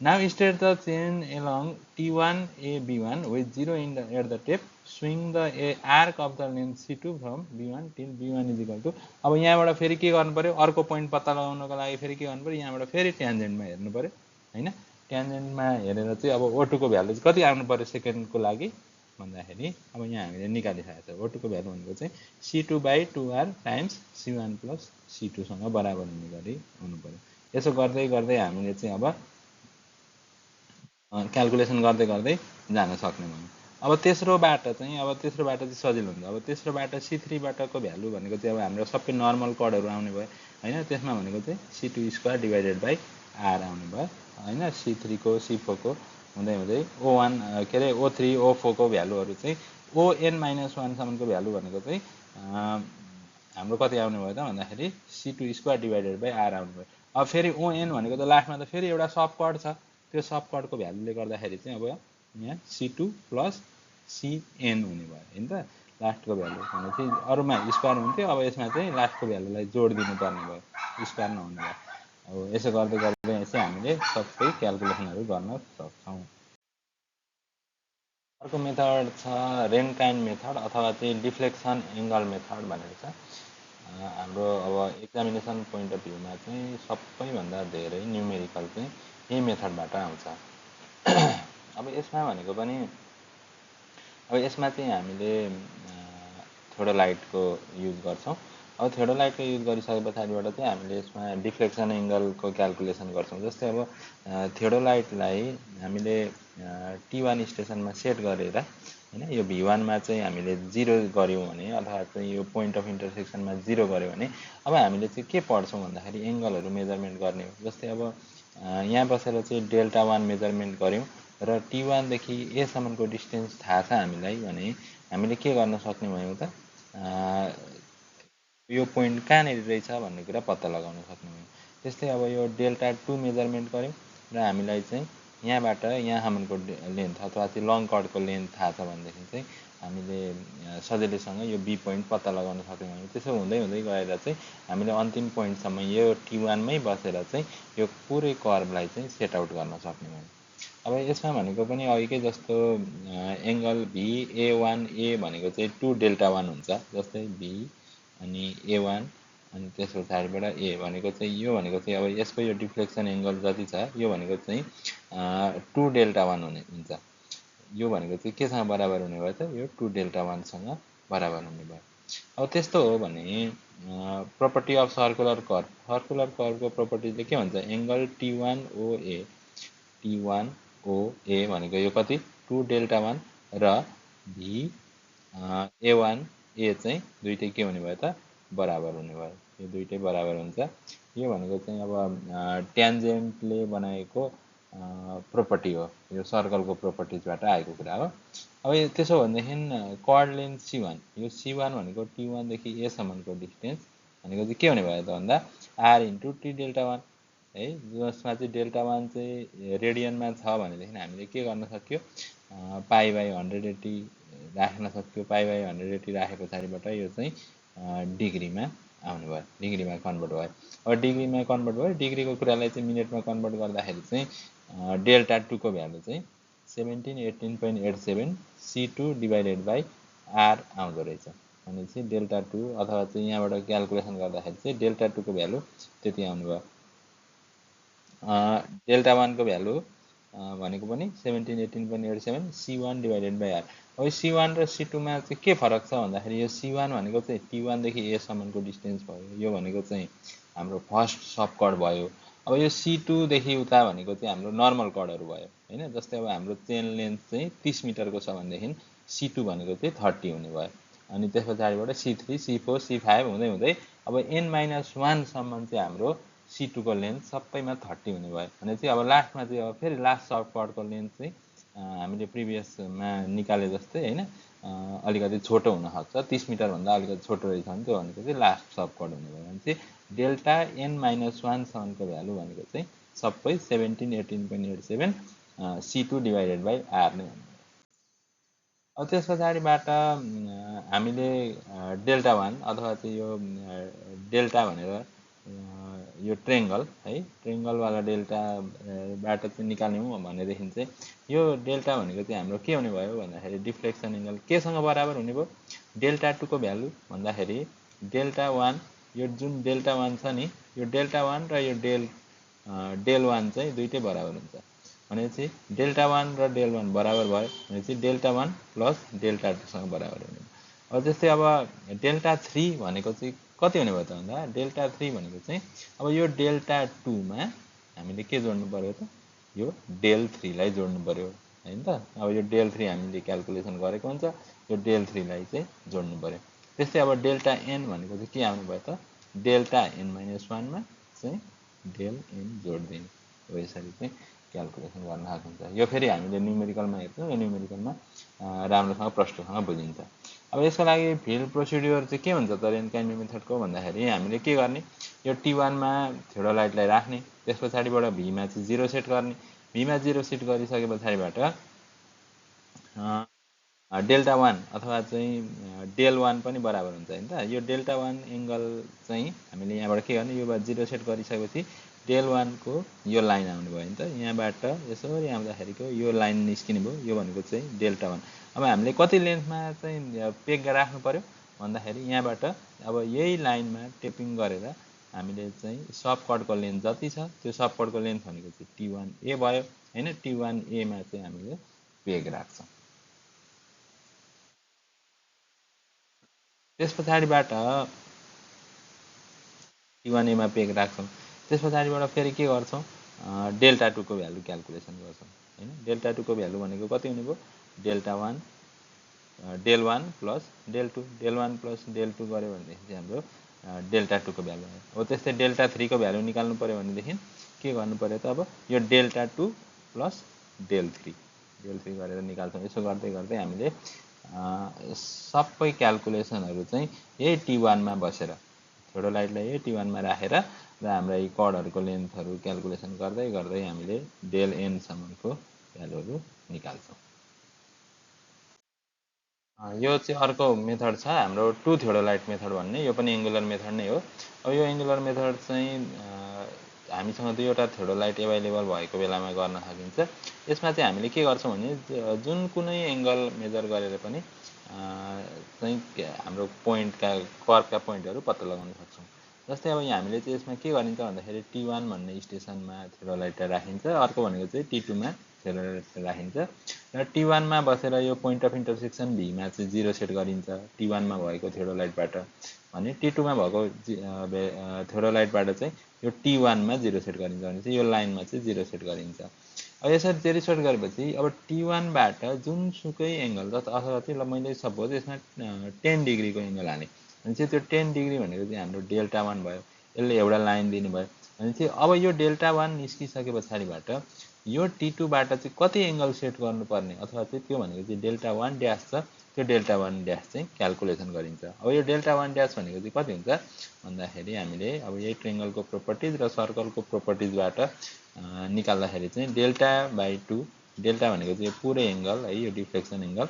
Now state the chain along T1 A B1 with 0 at the tip. Swing the arc of the length C2 from B1 till B1 = अब यहाँबाट फेरि के गर्नु पर्यो? अर्को पोइन्ट पत्ता लगाउनको लागि फेरि के गर्नु पर्यो? यहाँबाट फेरि ट्यान्जेन्टमा हेर्नु पर्यो हैन। ट्यान्जेन्टमा हेरेर चाहिँ अब O2 को भ्यालु चाहिँ कति आउनु पर्यो सेकेन्डको लागि भन्दाखेरि अब यहाँ हामीले निकालिसकेको छ। O2 को भ्यालु भनेको चाहिँ C2/2R times C1 plus C2 सँग बराबर हुने गरी हुनु पर्यो। यसो गर्दै गर्दै हामीले चाहिँ अब क्याल्कुलेसन गर्दै जान सक्ने भयो। अब तेस्रो बाटो चाहिँ सजिलो हुन्छ। अब तेस्रो बाटो C3 बाटको भ्यालु भनेको चाहिँ अब हाम्रो सबै नर्मल कडहरु आउने भयो हैन। त्यसमा भनेको चाहिँ C2² / R आउने भयो हैन। C3 को C4 को हुँदै हुँदै O1 के अरे O3 O4 को भ्यालुहरू चाहिँ ON-1 सम्मको भ्यालु भनेको चाहिँ हाम्रो कति आउने भयो त भन्दाखेरि C2 square divided by R आउने भयो। अब फेरि ON भनेको त लास्टमा त फेरि एउटा सब कड छ, त्यो सब कडको भ्यालुले गर्दाखेरि चाहिँ अब यहाँ C2 प्लस CN हुने भयो होइन त लास्टको भ्यालु भनेपछि अरूमा स्क्वायर हुन्थ्यो, अब यसमा चाहिँ लास्टको भ्यालुलाई जोड दिनुपर्ने भयो, स्क्वायर नहुने भयो। अब यसो गर्दै गर्दै चाहिँ हामीले सबै क्यालकुलेसनहरू गर्न सक्छौँ। अर्को मेथड छ रेन्काइन मेथड अथवा चाहिँ डिफ्लेक्सन एङ्गल मेथड भनेको छ। हाम्रो अब एक्जामिनेसन पोइन्ट अफ भ्यूमा चाहिँ सबैभन्दा धेरै न्युमेरिकल चाहिँ यही मेथडबाट आउँछ। अब यसमा भनेको पनि अब यसमा चाहिँ हामीले थियोडोलाइटको युज गर्छौँ। अब थियोडोलाइटको युज गरिसके पछाडिबाट चाहिँ हामीले यसमा डिफ्लेक्सन एङ्गलको क्यालकुलेसन गर्छौँ। जस्तै अब थियोडोलाइटलाई हामीले T1 स्टेसनमा सेट गरेर होइन यो V1 मा चाहिँ हामीले 0 गऱ्यौँ भने अथवा चाहिँ यो पोइन्ट अफ इन्टरसेक्सनमा 0 गऱ्यौँ भने अब हामीले चाहिँ के पढ्छौँ भन्दाखेरि एङ्गलहरू मेजरमेन्ट गर्ने हो। जस्तै अब यहाँ बसेर चाहिँ Δ1 मेजरमेन्ट गऱ्यौँ र T1 देखि A सम्मको डिस्टेन्स थाहा छ हामीलाई भने हामीले के गर्न सक्ने भयौँ त यो पोइन्ट कहाँनिर रहेछ भन्ने कुरा पत्ता लगाउन सक्ने भयौँ। त्यस्तै अब यो Δ2 मेजरमेन्ट गऱ्यौँ र हामीलाई चाहिँ यहाँबाट यहाँसम्मको लेन्थ अथवा चाहिँ लङ कर्डको लेन्थ थाहा छ भनेदेखि चाहिँ हामीले सजिलैसँग यो बी पोइन्ट पत्ता लगाउन सक्यौँ भने त्यसो हुँदै हुँदै गएर चाहिँ हामीले अन्तिम पोइन्टसम्म यो T1 मै बसेर चाहिँ यो पुरै कर्भलाई चाहिँ सेट आउट गर्न सक्ने भयौँ। अब यसमा भनेको पनि अघिकै जस्तो एङ्गल VA1A भनेको चाहिँ 2Δ1 हुन्छ। जस्तै V अनि A1 अनि त्यस पछाडिबाट A भनेको चाहिँ यो भनेको चाहिँ अब यसको यो डिफ्लेक्सन एङ्गल जति छ यो भनेको चाहिँ 2Δ1 हुन्छ। यो भनेको चाहिँ केसँग बराबर हुने भयो त यो 2Δ1सँग बराबर हुने भयो। अब त्यस्तो हो भने प्रोपर्टी अफ सर्कुलर कर्भको प्रोपर्टीले के भन्छ एङ्गल T1OA भनेको यो कति 2Δ1 र VA1A चाहिँ दुइटै के हुने भयो त बराबर हुने भयो। यो दुइटै बराबर हुन्छ। यो भनेको चाहिँ अब ट्यान्जेन्टले बनाएको प्रोपर्टी हो, यो सर्कलको प्रोपर्टिजबाट आएको कुरा हो। अब त्यसो भनेदेखि कर्ड लेन्थ C1 यो C1 भनेको T1 देखि A सम्मको डिस्टेन्स भनेको चाहिँ के हुने भयो त भन्दा R इन्टु T Δ1 है, जसमा चाहिँ Δ1 चाहिँ रेडियनमा छ भनेदेखि हामीले के गर्न सक्यो π/180 राख्न सक्यो। π/180 राखे पछाडिबाट यो चाहिँ डिग्रीमा आउने भयो, डिग्रीमा कन्भर्ट भयो। अब डिग्रीमा कन्भर्ट भयो, डिग्रीको कुरालाई चाहिँ मिनटमा कन्भर्ट गर्दाखेरि चाहिँ Δ2 को भ्यालु चाहिँ 1718.87 C2 डिभाइडेड बाई R आउँदो रहेछ। भनेपछि Δ2 अथवा चाहिँ यहाँबाट क्यालकुलेसन गर्दाखेरि चाहिँ Δ2 को भ्यालु त्यति आउनु भयो। Δ1 को भ्यालु भनेको पनि 1718.87 C1 डिभाइडेड बाई R। अब C1 र C2 मा चाहिँ के फरक छ भन्दाखेरि यो C1 भनेको चाहिँ T1 देखि A सम्मको डिस्टेन्स भयो, यो भनेको चाहिँ हाम्रो फर्स्ट सब कर्ड भयो। अब यो C2 देखि उता भनेको चाहिँ हाम्रो नर्मल कर्डहरू भयो होइन। जस्तै अब हाम्रो चेन लेन्थ चाहिँ 30 मिटरको छ भनेदेखि C2 भनेको चाहिँ 30 हुने भयो। अनि त्यस पछाडिबाट C3 C4 C5 हुँदै हुँदै अब N-1 सम्म चाहिँ हाम्रो C2 को लेन्थ सबैमा 30 हुने भयो भने चाहिँ अब लास्टमा चाहिँ अब फेरि लास्ट सब कर्डको लेन्थ चाहिँ हामीले प्रिभियसमा निकाले जस्तै होइन अलिकति छोटो हुनसक्छ, 30 मिटरभन्दा अलिकति छोटो रहेछ भने त्यो भनेको चाहिँ लास्ट सब कर्ड हुने भयो भने चाहिँ Δn-1 सम्मको भ्यालु भनेको चाहिँ सबै 1718.87 C2 डिभाइडेड बाई R नै हुने भयो। अब त्यस पछाडिबाट हामीले Δ1 अथवा चाहिँ यो डेल्टा भनेर यो ट्रेङ्गल है ट्रेङ्गलवाला डेल्टाबाट चाहिँ निकाल्ने हो भनेदेखि चाहिँ यो डेल्टा भनेको चाहिँ हाम्रो के हुने भयो भन्दाखेरि डिफ्लेक्सन एङ्गल केसँग बराबर हुने भयो Δ2 को भ्यालु भन्दाखेरि Δ1 यो जुन Δ1 छ नि यो Δ1 र यो Δ1 चाहिँ दुइटै बराबर हुन्छ भनेपछि Δ1 र Δ1 बराबर भयो भनेपछि Δ1 प्लस Δ2सँग बराबर हुने भयो। अब जस्तै अब Δ3 भनेको चाहिँ कति हुने भयो त भन्दा Δ3 भनेको चाहिँ अब यो Δ2 मा हामीले के जोड्नु पर्यो त यो Δ3 लाई जोड्नु पर्यो हैन त। अब यो Δ3 हामीले क्यालकुलेसन गरेको हुन्छ, यो Δ3 लाई चाहिँ जोड्नु पर्यो। त्यस्तै अब Δn भनेको चाहिँ के आउनु भयो त Δn-1 मा चाहिँ Δn जोड दिने हो। यसरी चाहिँ क्याल्कुलेसन गर्न सकिन्छ। यो फेरि हामीले न्युमेरिकलमा हेर्छौँ, यो न्युमेरिकलमा राम्रोसँग प्रष्टसँग बुझिन्छ। अब यसको लागि फिल्ड प्रोसिड्युर चाहिँ के हुन्छ त रेन काइन्ड मेथडको भन्दाखेरि हामीले के गर्ने, यो T1 मा थियोडोलाइटलाई राख्ने, त्यस पछाडिबाट भीमा चाहिँ 0 सेट गर्ने, भीमा 0 सेट गरिसके पछाडिबाट डेल्टा 1 अथवा चाहिँ डेल 1 पनि बराबर हुन्छ हैन त। यो डेल्टा 1 एङ्गल चाहिँ हामीले यहाँबाट के गर्ने, यो 0 सेट गरिसकेपछि डेल 1 को यो लाइन आउने भयो नि त। यहाँबाट यसरी आउँदाखेरिको यो लाइन निस्किने भयो, यो भनेको चाहिँ डेल्टा 1। अब हामीले कति लेन्थमा चाहिँ पेग राख्नु पर्यो भन्दाखेरि यहाँबाट अब यही लाइनमा टेपिङ गरेर हामीले चाहिँ सब कटको लेन्थ जति छ त्यो सब कटको लेन्थ भनेको चाहिँ T1A भयो हैन। T1A मा चाहिँ हामीले पेग राख्छौँ। त्यस पछाडिबाट T1A मा पेग राख्छौँ। त्यस पछाडिबाट फेरि के गर्छौँ, डेल्टा 2 को भ्यालु क्याल्कुलेसन गर्छौँ हैन। डेल्टा 2 को भ्यालु भनेको कति हुने भयो, delta 1 del 1 plus del 2, del 1 plus del 2 गऱ्यो भनेदेखि चाहिँ हाम्रो डेल्टा 2 को भ्यालु आयो। अब त्यस्तै डेल्टा 3 को भ्यालु निकाल्नु पर्यो भनेदेखि के गर्नु पर्यो त, अब यो डेल्टा 2 प्लस डेल 3 गरेर निकाल्छौँ। यसो गर्दै गर्दै हामीले सबै क्याल्कुलेसनहरू चाहिँ यही T1 मा बसेर थियोडोलाइटलाई यही T1 मा राखेर र हाम्रा यी कडहरूको लेन्थहरू क्याल्कुलेसन गर्दै गर्दै हामीले डेल n सम्मको भ्यालुहरू निकाल्छौँ। यो चाहिँ अर्को मेथड छ हाम्रो टु थियोडोलाइट मेथड भन्ने, यो पनि एङ्गुलर मेथड नै हो। अब यो एङ्गुलर मेथड चाहिँ हामीसँग दुईवटा थियोडोलाइट एभाइलेबल भएको बेलामा गर्न सकिन्छ। यसमा चाहिँ हामीले के गर्छौँ भने जुन कुनै एङ्गल मेजर गरेर पनि चाहिँ हाम्रो पोइन्टका कर्भका पोइन्टहरू पत्ता लगाउन सक्छौँ। जस्तै अब यहाँ हामीले चाहिँ यसमा के गरिन्छ भन्दाखेरि T1 भन्ने स्टेसनमा थियोडोलाइट राखिन्छ, अर्को भनेको चाहिँ T2 मा थियोडोलाइट राखिन्छ र T1 मा बसेर यो पोइन्ट अफ इन्टरसेक्सन भीमा चाहिँ 0 सेट गरिन्छ T1 मा भएको थियोडोलाइटबाट, भने T2 मा भएको थियोडोलाइटबाट चाहिँ यो T1 मा 0 सेट गरिन्छ भने चाहिँ यो लाइनमा चाहिँ 0 सेट गरिन्छ। अब यसरी 0 सेट गरेपछि अब T1 बाट जुनसुकै एङ्गल अथवा चाहिँ ल मैले सपोज यसमा 10 डिग्रीको एङ्गल हालेँ भने चाहिँ त्यो 10 डिग्री भनेको चाहिँ हाम्रो डेल्टा 1 भयो। यसले एउटा लाइन दिने भयो भने चाहिँ अब यो डेल्टा 1 निस्किसके पछाडिबाट यो T2 बाट चाहिँ कति एङ्गल सेट गर्नुपर्ने अथवा चाहिँ त्यो भनेको चाहिँ डेल्टा 1 ड्यास छ, त्यो डेल्टा 1 ड्यास चाहिँ क्याल्कुलेसन गरिन्छ। अब यो डेल्टा 1 ड्यास भनेको चाहिँ कति हुन्छ भन्दाखेरि हामीले अब यही ट्रायङ्गलको प्रोपर्टिज र सर्कलको प्रोपर्टिजबाट निकाल्दाखेरि चाहिँ डेल्टा बाई 2, डेल्टा भनेको चाहिँ पुरै एङ्गल है, यो डिफ्लेक्सन एङ्गल,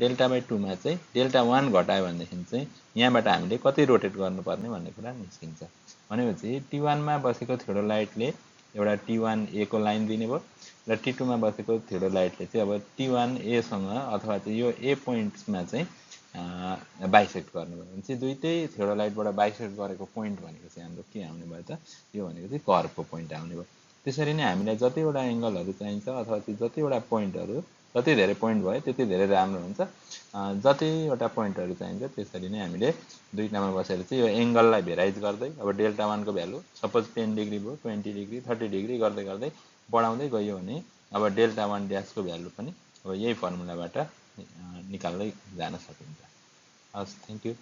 डेल्टा बाई 2 मा चाहिँ डेल्टा 1 घटायो भनेदेखि चाहिँ यहाँबाट हामीले कति रोटेट गर्नुपर्ने भन्ने कुरा निस्किन्छ। भनेपछि T1 मा बसेको थियोडोलाइटले एउटा T1A को लाइन दिने भयो र T2 मा बसेको थियोडोलाइटले चाहिँ अब T1A सँग अथवा चाहिँ यो A पोइन्ट्समा चाहिँ बाइसेक्ट गर्नुभयो भने चाहिँ दुईटै थियोडोलाइटबाट बाइसेक्ट गरेको पोइन्ट भनेको चाहिँ हाम्रो के आउने भयो त, यो भनेको चाहिँ कर्भको पोइन्ट आउने भयो। त्यसरी नै हामीलाई जतिवटा एङ्गलहरू चाहिन्छ अथवा चाहिँ जतिवटा पोइन्टहरू, जति धेरै पोइन्ट भयो त्यति धेरै राम्रो हुन्छ। जतिवटा पोइन्टहरू चाहिन्छ त्यसरी नै हामीले दुईटामा बसेर चाहिँ यो एङ्गललाई भेराइज गर्दै अब डेल्टा 1 को भ्यालु सपोज 10 डिग्री भयो, 20 डिग्री, 30 डिग्री गर्दै गर्दै बढाउँदै गयो भने अब डेल्टा 1 ड्यासको भ्यालु पनि अब यही फर्मुलाबाट निकाल्दै जान सकिन्छ। हस्, थ्याङ्क यू।